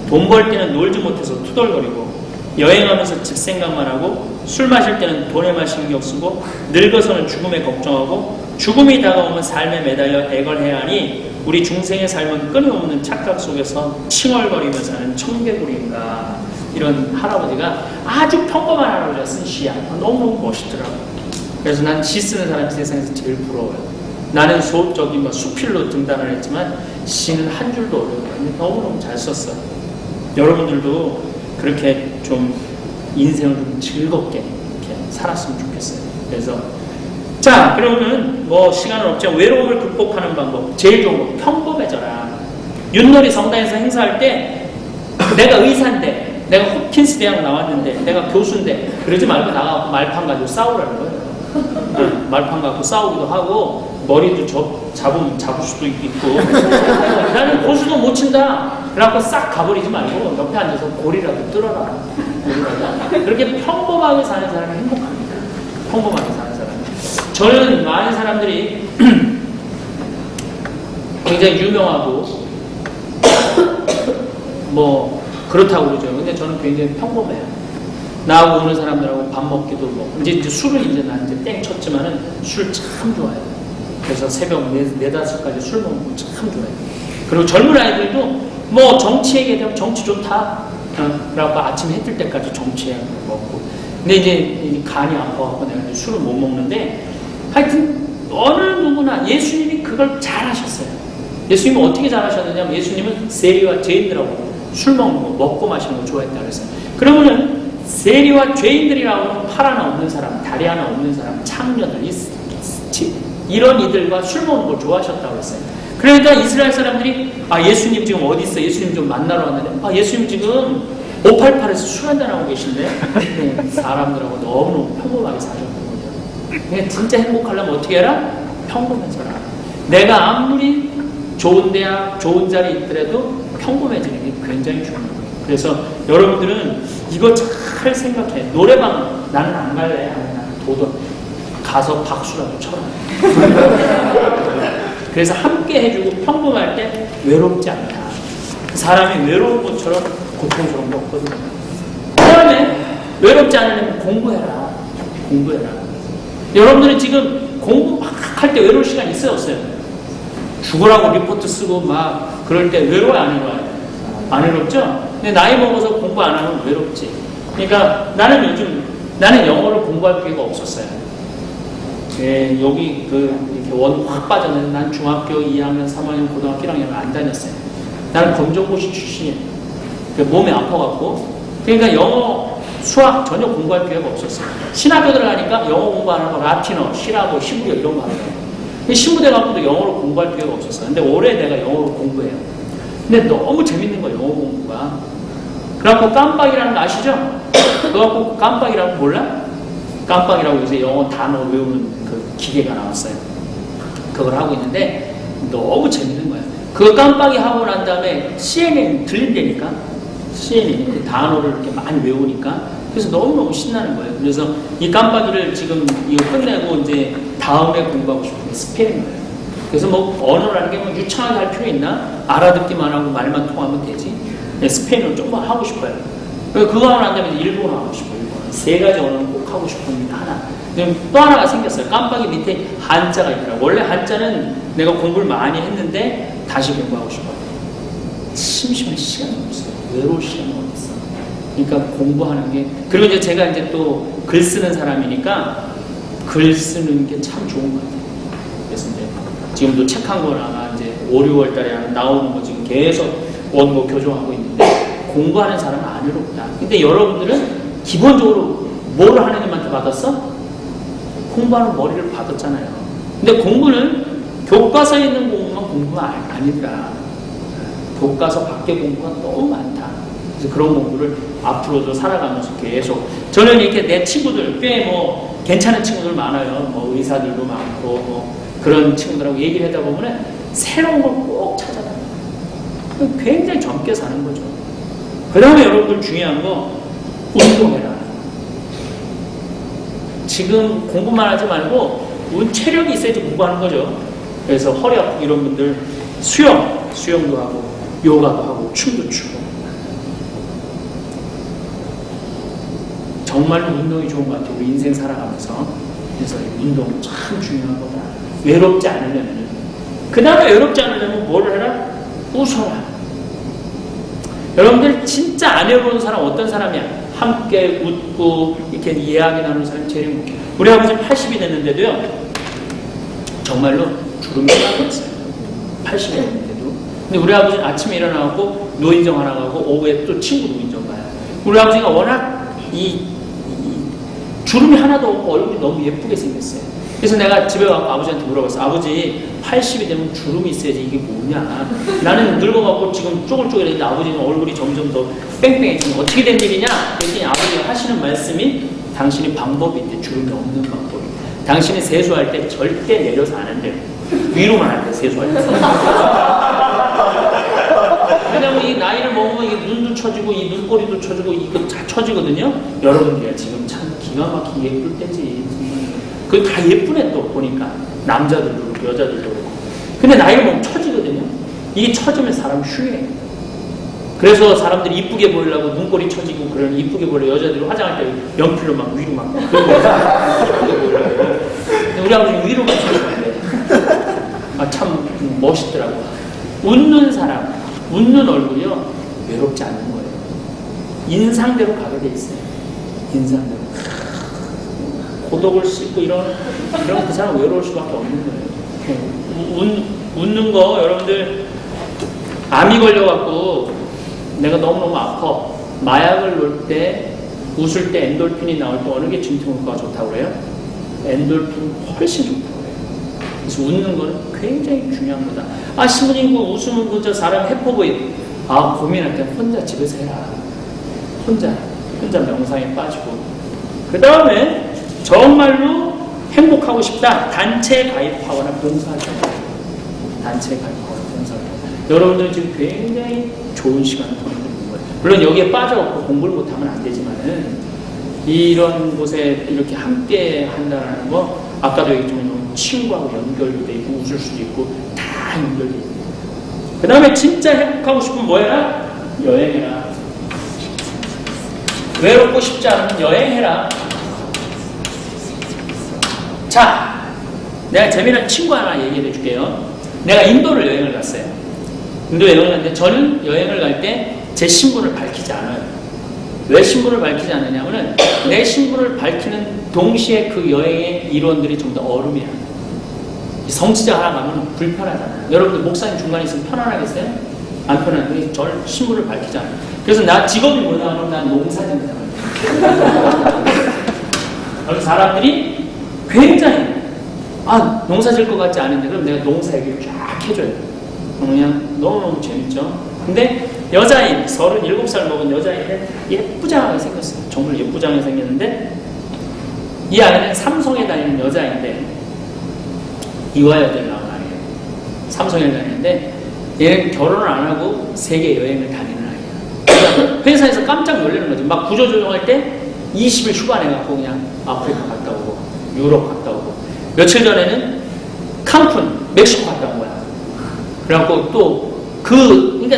돈 벌 때는 놀지 못해서 투덜거리고, 여행하면서 집 생각만 하고, 술 마실 때는 돈에만 신경 쓰고, 늙어서는 죽음에 걱정하고, 죽음이 다가오면 삶에 매달려 애걸해야 하니 우리 중생의 삶은 끊임없는 착각 속에서 칭얼거리며 사는 청개구리인가. 이런 할아버지가 아주 평범한 할아버지가 쓴 시야. 너무너무 멋있더라고. 그래서 난 시 쓰는 사람이 세상에서 제일 부러워요. 나는 수업적인 수필로 등단을 했지만 시는 한 줄도 어려워요. 너무너무 잘 썼어. 여러분들도 그렇게 좀 인생을 좀 즐겁게 이렇게 살았으면 좋겠어요. 그래서 자, 그러면은 뭐 시간은 없지만 외로움을 극복하는 방법 제일 좋은 거 평범해져라. 윷놀이 성당에서 행사할 때 내가 의사인데, 내가 호킨스 대학 나왔는데, 내가 교수인데 그러지 말고 나가고 말판 가지고 싸우라는 거예요. 말판 갖고 싸우기도 하고 머리도 잡을 수도 있고 나는 고수도 못 친다 그래갖고 싹 가버리지 말고 옆에 앉아서 고리라도 뚫어라. 고리라도. 그렇게 평범하게 사는 사람이 행복합니다. 평범하게 사는 사람. 저는 많은 사람들이 굉장히 유명하고 뭐 그렇다고 그러죠. 근데 저는 굉장히 평범해요. 나하고 오는 사람들하고 밥 먹기도 뭐 이제 술을 난 이제 땡 쳤지만은 술 참 좋아해요. 그래서 새벽 4, 5까지 술 먹는 거 참 좋아해요. 그리고 젊은 아이들도 뭐 정치 얘기하면 정치 좋다. 그래갖고 아침에 해 뜰 때까지 정치 먹고. 근데 이제 간이 아파갖고 내가 이제 술을 못 먹는데 하여튼 어느 누구나 예수님이 그걸 잘 하셨어요. 예수님은 어떻게 잘 하셨느냐면 예수님은 세리와 죄인들하고 술 먹는 거, 먹고 마시는 거 좋아했다 그랬어요. 그러면은 세리와 죄인들이라고 하면 팔 하나 없는 사람, 다리 하나 없는 사람, 창녀들, 이런 이들과 술 먹는 걸 좋아하셨다고 했어요. 그러니까 이스라엘 사람들이 예수님 지금 어디 있어? 예수님 좀 만나러 왔는데 예수님 지금 588에서 술 한잔하고 계신데 네, 사람들하고 너무너무 평범하게 사셨던 거죠. 그러니까 진짜 행복하려면 어떻게 해라? 평범해져라. 내가 아무리 좋은 대학, 좋은 자리에 있더라도 평범해지는 게 굉장히 중요한 거예요. 그래서 여러분들은 이거 잘 생각해. 노래방 나는 안 갈래. 나는 도덕 가서 박수라도 쳐라. 그래서 함께 해주고 평범할 때 외롭지 않다. 사람이 외로운 것처럼 고통스러운 거 없거든요. 그 다음에 외롭지 않으려면 공부해라. 공부해라. 여러분들은 지금 공부 막 할 때 외로울 시간 있어요? 없어요? 죽으라고 리포트 쓰고 막 그럴 때 외로워요? 안 외로워요? 안 외롭죠? 근데 나이 먹어서 공부 안 하면 외롭지. 그러니까 나는 영어를 공부할 기회가 없었어요. 예, 여기 이렇게 원 확 빠졌는데 난 중학교 2학년, 3학년, 고등학교 1학년을 안 다녔어요. 나는 검정고시 출신이에요. 몸이 아파갖고. 그러니까 영어, 수학 전혀 공부할 기회가 없었어요. 신학교 들어가니까 영어 공부 안 하고 라틴어, 시라고, 히브리어 이런 거 하더라고요. 신부대 갖고도 영어로 공부할 기회가 없었어요. 근데 올해 내가 영어로 공부해요. 근데 너무 재밌는 거예요, 영어 공부가. 그래갖고 깜빡이라는 거 아시죠? 그거 갖고 깜빡이라고 몰라? 깜빡이라고 요새 영어 단어 외우는 그 기계가 나왔어요. 그걸 하고 있는데 너무 재밌는 거예요. 그거 깜빡이 하고 난 다음에 CNN 들린다니까? CNN 단어를 이렇게 많이 외우니까 그래서 너무너무 신나는 거예요. 그래서 이 깜빡이를 지금 이거 끝내고 이제 다음에 공부하고 싶은 게 스페인어예요. 그래서 뭐 언어라는 게 뭐 유창하게 할 필요 있나? 알아듣기만 하고 말만 통하면 되지. 스페인어를 조금만 하고 싶어요. 그거 하고 난 다음에 일본어 하고 싶어요. 세 가지 언어는 꼭 하고 싶은 게 하나. 또 하나가 생겼어요. 깜빡이 밑에 한자가 있더라고요. 원래 한자는 내가 공부를 많이 했는데 다시 공부하고 싶어요. 심심할 시간이 없어요. 외로울 시간이 어딨어. 그러니까 공부하는 게. 그리고 이제 제가 이제 또 글 쓰는 사람이니까 글 쓰는 게 참 좋은 것 같아요. 그래서 이제 지금도 책 한 권 아마 이제 5, 6월 달에 나오는 거 지금 계속 원고 교정하고 있는데 공부하는 사람은 안 외롭다. 근데 여러분들은 기본적으로 뭘 하느님한테 받았어? 공부하는 머리를 받았잖아요. 근데 공부는 교과서에 있는 공부만 공부가 아니더라. 교과서 밖에 공부가 너무 많다. 그래서 그런 공부를 앞으로도 살아가면서 계속. 저는 이렇게 내 친구들, 꽤 뭐 괜찮은 친구들 많아요. 뭐 의사들도 많고 뭐 그런 친구들하고 얘기를 하다 보면 새로운 걸 꼭 찾아다녀요. 굉장히 젊게 사는 거죠. 그 다음에 여러분들 중요한 거 운동해라. 지금 공부만 하지 말고 체력이 있어야지 공부하는 거죠. 그래서 허리 아프고 이런 분들 수영도 하고 요가도 하고 춤도 추고 정말로 운동이 좋은 것 같아요. 우리 인생 살아가면서. 그래서 운동 참 중요한 거다. 외롭지 않으려면. 그 다음에 외롭지 않으려면 뭐를 해라? 웃어라. 여러분들 진짜 안 외로운 사람 어떤 사람이야? 함께 웃고 이렇게 이야기 나누는 사람이 제일 행복해. 우리 아버지 80이 됐는데도요. 정말로 주름이 나고 있어요. 80이 됐는데도. 근데 우리 아버지는 아침에 일어나고 노인정 하나 가고 오후에 또 친구 노인정 가요. 우리 아버지가 워낙 이 주름이 하나도 없고 얼굴이 너무 예쁘게 생겼어요. 그래서 내가 집에 가서 아버지한테 물어봤어. 아버지 80이 되면 주름이 있어야지 이게 뭐냐. 나는 늙어갖고 지금 쪼글쪼글했는데 아버지는 얼굴이 점점 더 뺑뺑해지면 어떻게 된 일이냐. 그랬더니 아버지가 하시는 말씀이 당신이 방법이 있대. 주름이 없는 방법이. 당신이 세수할 때 절대 내려서 안 한대요. 위로만 할 때 세수할 때. 왜냐면 이 나이를 먹으면 이게 눈도 처지고 이 눈꼬리도 처지고 이거 다 처지거든요. 여러분들이 지금 참 기가 막히게 예쁠 때지. 그거 다 예쁘네 또 보니까. 남자들도 그렇고 여자들도 그렇고. 근데 나이를 먹으면 처지거든요. 이게 처지면 사람 휴해. 그래서 사람들이 이쁘게 보이려고 눈꼬리 처지고 그러는 이쁘게 보이려고 여자들이 화장할 때 연필로 막 위로 막 그런 거 이쁘게 보이려고. 우리 아버지 위로만 처지는데 참 멋있더라고. 웃는 사람. 웃는 얼굴이요 외롭지 않는 거예요. 인상대로 가게 돼 있어요. 인상대로. 고독을 싣고 이런 그 사람 외로울 수밖에 없는 거예요. 웃는 거 여러분들 암이 걸려갖고 내가 너무너무 아파. 마약을 놓을 때 웃을 때 엔돌핀이 나올 때 어느 게 진통효과가 좋다고 그래요? 엔돌핀 훨씬 좋다고 그래요. 그래서 웃는 거는 굉장히 중요한 거다. 아 신부님 그 웃으면 그 저 사람 해퍼 보이. 아 고민할 때 혼자 집에서 해라. 혼자 명상에 빠지고 그 다음에 정말로 행복하고 싶다. 단체에 가입하거나 봉사하자. 단체에 가입하거나 봉사하자. 여러분들 지금 굉장히 좋은 시간을 보내고 있는 거예요. 물론 여기에 빠져갖고 공부를 못하면 안 되지만은 이런 곳에 이렇게 함께 한다는 거 아까도 얘기했지만 친구하고 연결도 돼 있고 웃을 수도 있고 다 연결돼 있고 그 다음에 진짜 행복하고 싶으면 뭐해라? 여행해라. 외롭고 싶지 않으면 여행해라. 자, 내가 재미난 친구 하나 얘기해 줄게요. 내가 인도를 여행을 갔어요. 인도 여행을 갔는데 저는 여행을 갈 때 제 신분을 밝히지 않아요. 왜 신분을 밝히지 않느냐면은 내 신분을 밝히는 동시에 그 여행의 일원들이 좀 더 얼음이야. 성지자 하나 가면 불편하잖아요. 여러분들 목사님 중간에 있으면 편안하겠어요? 안 편한데 저는 신분을 밝히지 않아요. 그래서 나 직업이 뭐냐 하면 난 농사짓니다. 사람들이 굉장히 농사 질 것 같지 않은데 그럼 내가 농사 얘기를 쫙 해줘요. 그냥 너무너무 재밌죠. 근데 여자인 37살 먹은 여자인데 예쁘장하게 생겼어요. 정말 예쁘장하게 생겼는데 이 아이는 삼성에 다니는 여자인데 이화 여자에 나온 아이예요. 삼성에 다니는데 얘는 결혼을 안 하고 세계 여행을 다니는 아이야. 회사에서 깜짝 놀라는 거지. 막 구조조정할 때 20일 휴가 내갖고 그냥 아프리카 갔다 오고 유럽 갔다 오고 며칠 전에는 칸쿤 멕시코 갔다 온 거야. 그래갖고 또 그러니까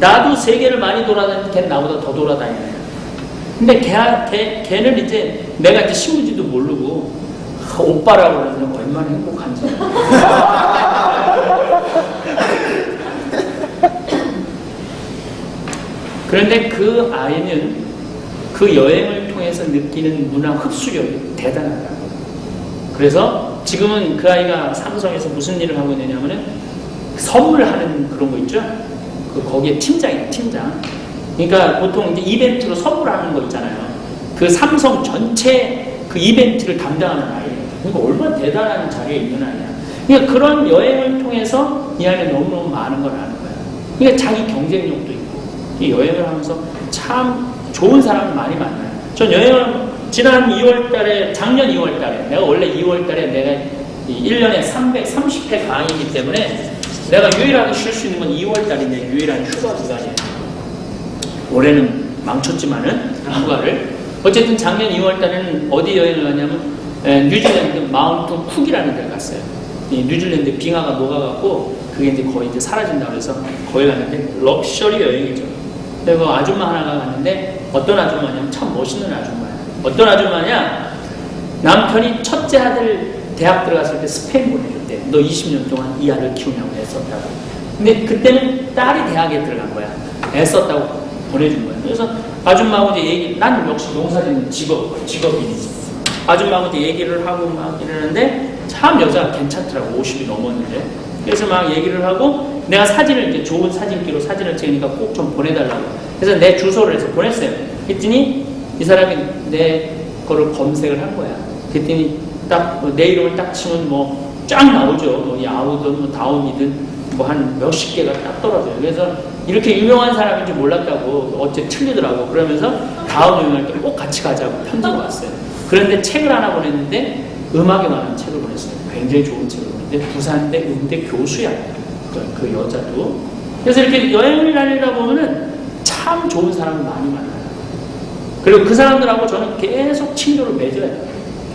나도 세계를 많이 돌아다니는데 걔는 나보다 더 돌아다니는 거야. 근데 걔는 이제 내가 이제 신부지도 모르고 오빠라고 그러는데 얼마나 행복한지. 그런데 그 아이는 그 여행을 통해서 느끼는 문화 흡수력이 대단하다. 그래서 지금은 그 아이가 삼성에서 무슨 일을 하고 있느냐면은 선물하는 그런 거 있죠? 거기에 팀장이에요, 팀장. 그러니까 보통 이제 이벤트로 선물하는 거 있잖아요. 그 삼성 전체 그 이벤트를 담당하는 아이예요. 그러니까 얼마나 대단한 자리에 있는 아이야. 그러니까 그런 여행을 통해서 이 아이는 너무너무 많은 걸 아는 거야. 그러니까 자기 경쟁력도 있고, 이 여행을 하면서 참 좋은 사람을 많이 만나요. 전 여행을 지난 2월 달에, 작년 2월 달에, 내가 원래 2월 달에 내가 1년에 330회 강의이기 때문에 내가 유일하게 쉴 수 있는 건 2월 달인데 유일한 휴가 기간이에요. 올해는 망쳤지만은 휴가를. 어쨌든 작년 2월 달에는 어디 여행을 가냐면 뉴질랜드 마운트 쿡이라는 데를 갔어요. 이 뉴질랜드 빙하가 녹아갖고 그게 이제 거의 이제 사라진다고 해서 거기 갔는데 럭셔리 여행이죠. 그리고 아줌마 하나가 갔는데 어떤 아줌마냐면 참 멋있는 아줌마예요. 어떤 아줌마냐? 남편이 첫째 아들 대학 들어갔을 때 스페인 보내줬대. 너 20년 동안 이 아들 키우냐고 애썼다고. 근데 그때는 딸이 대학에 들어간 거야. 애썼다고 보내준 거야. 그래서 아줌마하고 이제 난 역시 농사짓는 직업인이지. 아줌마하고 이제 얘기를 하고 막 이러는데 참 여자가 괜찮더라고. 50이 넘었는데. 그래서 막 얘기를 하고 내가 사진을 이제 좋은 사진기로 사진을 찍으니까 꼭 좀 보내달라고. 그래서 내 주소를 해서 보냈어요. 그랬더니 이 사람이 내 거를 검색을 한 거야. 그랬더니 딱 내 이름을 딱 치면 뭐 쫙 나오죠. 뭐 야후든 뭐 다운이든 뭐 한 몇십 개가 딱 떨어져요. 그래서 이렇게 유명한 사람인지 몰랐다고 어째 틀리더라고. 그러면서 다음 여행할 때 꼭 같이 가자고 편지가 왔어요. 그런데 책을 하나 보냈는데 음악에 관한 책을 보냈어요. 굉장히 좋은 책을 보냈는데 부산대 음대 교수야. 그 여자도. 그래서 이렇게 여행을 다니다 보면은 참 좋은 사람을 많이 만나요. 그리고 그 사람들하고 저는 계속 친교를 맺어요.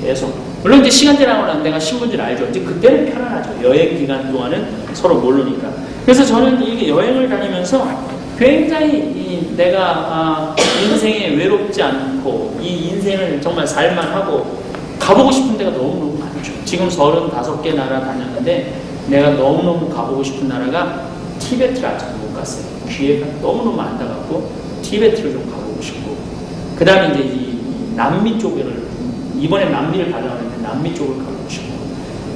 계속. 물론 이제 시간 지나고 난 내가 신분줄 알죠. 이제 그때는 편안하죠. 여행 기간 동안은 서로 모르니까. 그래서 저는 이게 여행을 다니면서 굉장히 내가 인생에 외롭지 않고 이 인생을 정말 살만하고 가보고 싶은 데가 너무너무 많죠. 지금 35개 나라 다녔는데 내가 너무너무 가보고 싶은 나라가 티베트를 아직 못 갔어요. 기회가 너무너무 안타깝고 티베트를 좀 가보고 싶고, 그 다음에 이제 이 남미 쪽을 이번에 남미를 가려고 하는데 남미 쪽을 가보고 싶고,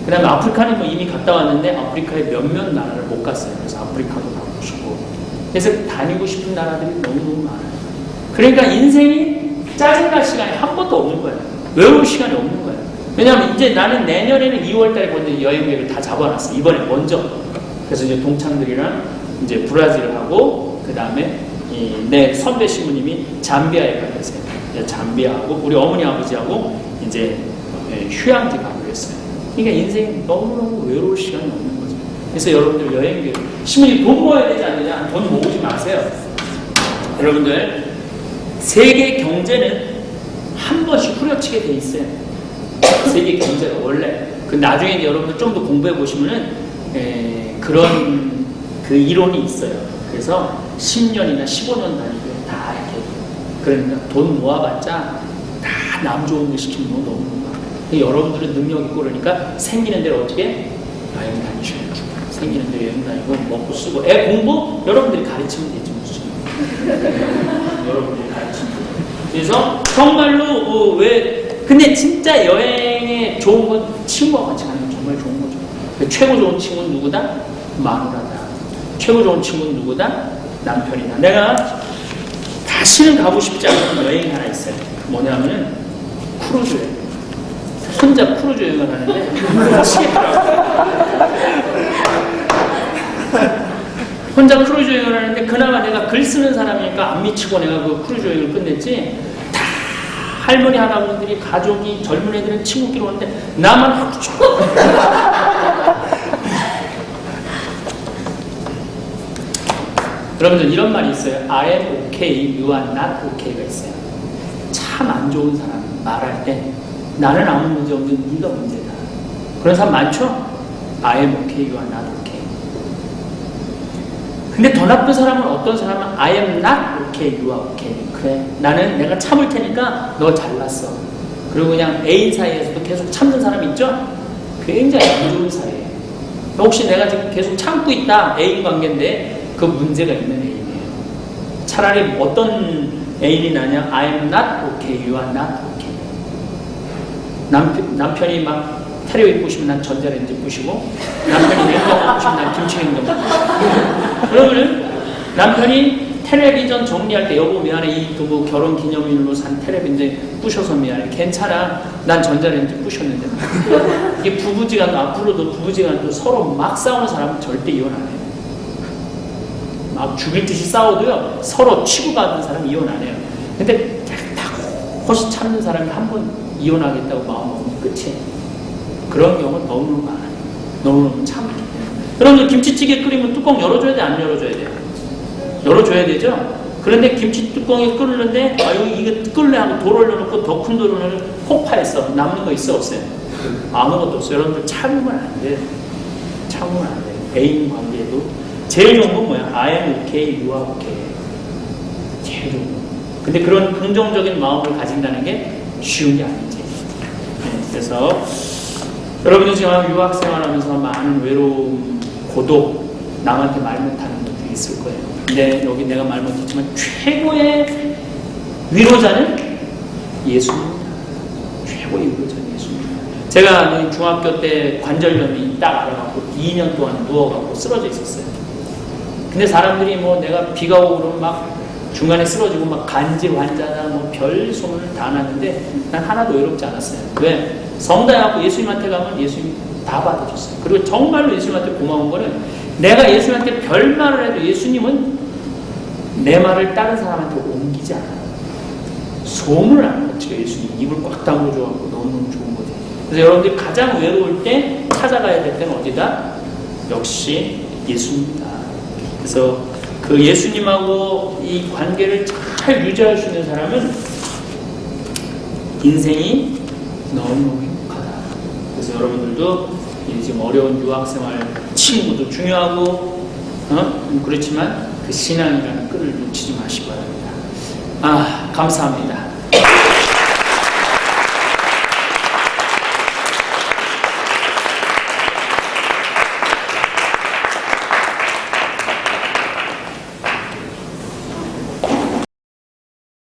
그 다음에 아프리카는 뭐 이미 갔다 왔는데 아프리카의 몇몇 나라를 못 갔어요. 그래서 아프리카도 가보고 싶고, 그래서 다니고 싶은 나라들이 너무너무 많아요. 그러니까 인생이 짜증날 시간이 한 번도 없는 거예요. 외로울 시간이 없는 거예요. 왜냐하면 이제 나는 내년에는 2월달에 먼저 여행 계획을 다 잡아놨어. 이번에 먼저. 그래서 이제 동창들이랑 이제 브라질을 하고, 그 다음에 내 선배 신부님이 잠비아에 가 계세요. 잠비아하고 우리 어머니 아버지하고 이제 휴양지 가기로 했어요. 그러니까 인생이 너무너무 외로울 시간이 없는 거죠. 그래서 여러분들 여행 계획, 신부님 돈 모아야 되지 않느냐? 돈 모으지 마세요. 여러분들 세계 경제는 한 번씩 후려치게 돼 있어요. 세계 경제가 원래. 그 나중에 이제 여러분들 좀 더 공부해 보시면은 그런 그 이론이 있어요. 그래서 10년이나 15년 단위로 다 이렇게, 그러니까 돈 모아봤자 다 남 좋은 거 시키는 거 너무 많아요. 여러분들은 능력 있고 그러니까 생기는 대로 어떻게 여행 다니셔야 돼요. 생기는 대로 여행 다니고 먹고 쓰고, 애 공부 여러분들이 가르치면 되지 무슨. 여러분들이 가르치면 돼요. 그래서 정말로 근데 진짜 여행에 좋은 건 친구와 같이 가는 건 정말 좋은 거죠. 최고 좋은 친구는 누구다? 마누라다. 최고 좋은 친구는 누구다? 남편이다. 내가 다시는 가고 싶지 않은 여행이 하나 있어요. 뭐냐면은 크루즈 여행. 혼자 크루즈 여행을 하는데 미치겠더라고요. 혼자 크루즈 여행을 하는데 그나마 내가 글 쓰는 사람이니까 안 미치고 내가 그 크루즈 여행을 끝냈지, 다 할머니 할아버지들이 가족이 젊은 애들은 친구끼리 오는데 나만 하고 죽어. 여러분들 이런 말이 있어요. I am okay, you are not okay가 있어요. 참 안 좋은 사람 말할 때 나는 아무 문제 없는 네가 문제다. 그런 사람 많죠? I am okay, you are not okay. 근데 더 나쁜 사람은 어떤 사람은 I am not okay, you are okay. 그래, 나는 내가 참을 테니까 너 잘났어. 그리고 그냥 애인 사이에서도 계속 참는 사람 있죠? 굉장히 안 좋은 사이예요. 혹시 내가 지금 계속 참고 있다, 애인 관계인데 그 문제가 있는 애인이에요. 차라리 어떤 애인이 나냐? I am not okay, you are not okay. 남편이 막 테레 입고 싶으면 난 전자레인지 부시고, 남편이 냉동 먹고 싶으면 난 김치 냉동 부시고. 그러면은 남편이 텔레비전 정리할 때 여보 미안해, 이 두부 결혼 기념일로 산 텔레비전 부셔서 미안해. 괜찮아, 난 전자레인지 부셨는데. 이게 부부지간, 앞으로도 부부지간도 서로 막 싸우는 사람은 절대 이혼 안 해요. 막 죽일 듯이 싸워도요, 서로 치고받은 사람은 이혼 안 해요. 근데 다 호시 참는 사람이 한 번 이혼하겠다고 마음먹으면 끝이에요. 그런 경우는 너무너무 많아요. 너무너무 참기 때문에. 여러분들 김치찌개 끓이면 뚜껑 열어줘야 돼, 안 열어줘야 돼요? 열어줘야 되죠? 그런데 김치 뚜껑이 끓는데 이게 끓래 하고 돌 올려놓고 더 큰 돌을 폭파했어. 남는 거 있어 없어요? 아무것도 없어요. 여러분들 참으면 안 돼요. 참으면 안 돼요. 애인 관계에도 제일 좋은 건 뭐야? I am okay, you are okay. 제일 좋은 거. 근데 그런 긍정적인 마음을 가진다는 게 쉬운 게 아니지. 네, 그래서 여러분들 지금 유학생활하면서 많은 외로움, 고독, 남한테 말 못하는 것들이 있을 거예요. 근데 여기 내가 말 못했지만 최고의 위로자는 예수입니다. 최고의 위로자는 예수입니다. 제가 중학교 때 관절염이 딱 알아갖고 2년 동안 누워갖고 쓰러져 있었어요. 근데 사람들이 뭐 내가 비가 오고 그러면 막 중간에 쓰러지고 막 간질 환자나 뭐 별 소문을 다 났는데 난 하나도 외롭지 않았어요. 왜? 성당하고 예수님한테 가면 예수님이 다 받아줬어요. 그리고 정말로 예수님한테 고마운 거는 내가 예수님한테 별말을 해도 예수님은 내 말을 다른 사람한테 옮기지 않아요. 소문을 안 퍼뜨려. 예수님 입을 꽉 다물어줘갖고 너무너무 좋은 거죠. 그래서 여러분들이 가장 외로울 때 찾아가야 될 때는 어디다? 역시 예수입니다. 그래서 그 예수님하고 이 관계를 잘 유지할 수 있는 사람은 인생이 너무너무 행복하다. 그래서 여러분들도 지금 어려운 유학생활 친구도 중요하고 그렇지만 그 신앙이라는 끈을 놓치지 마시기 바랍니다. 감사합니다.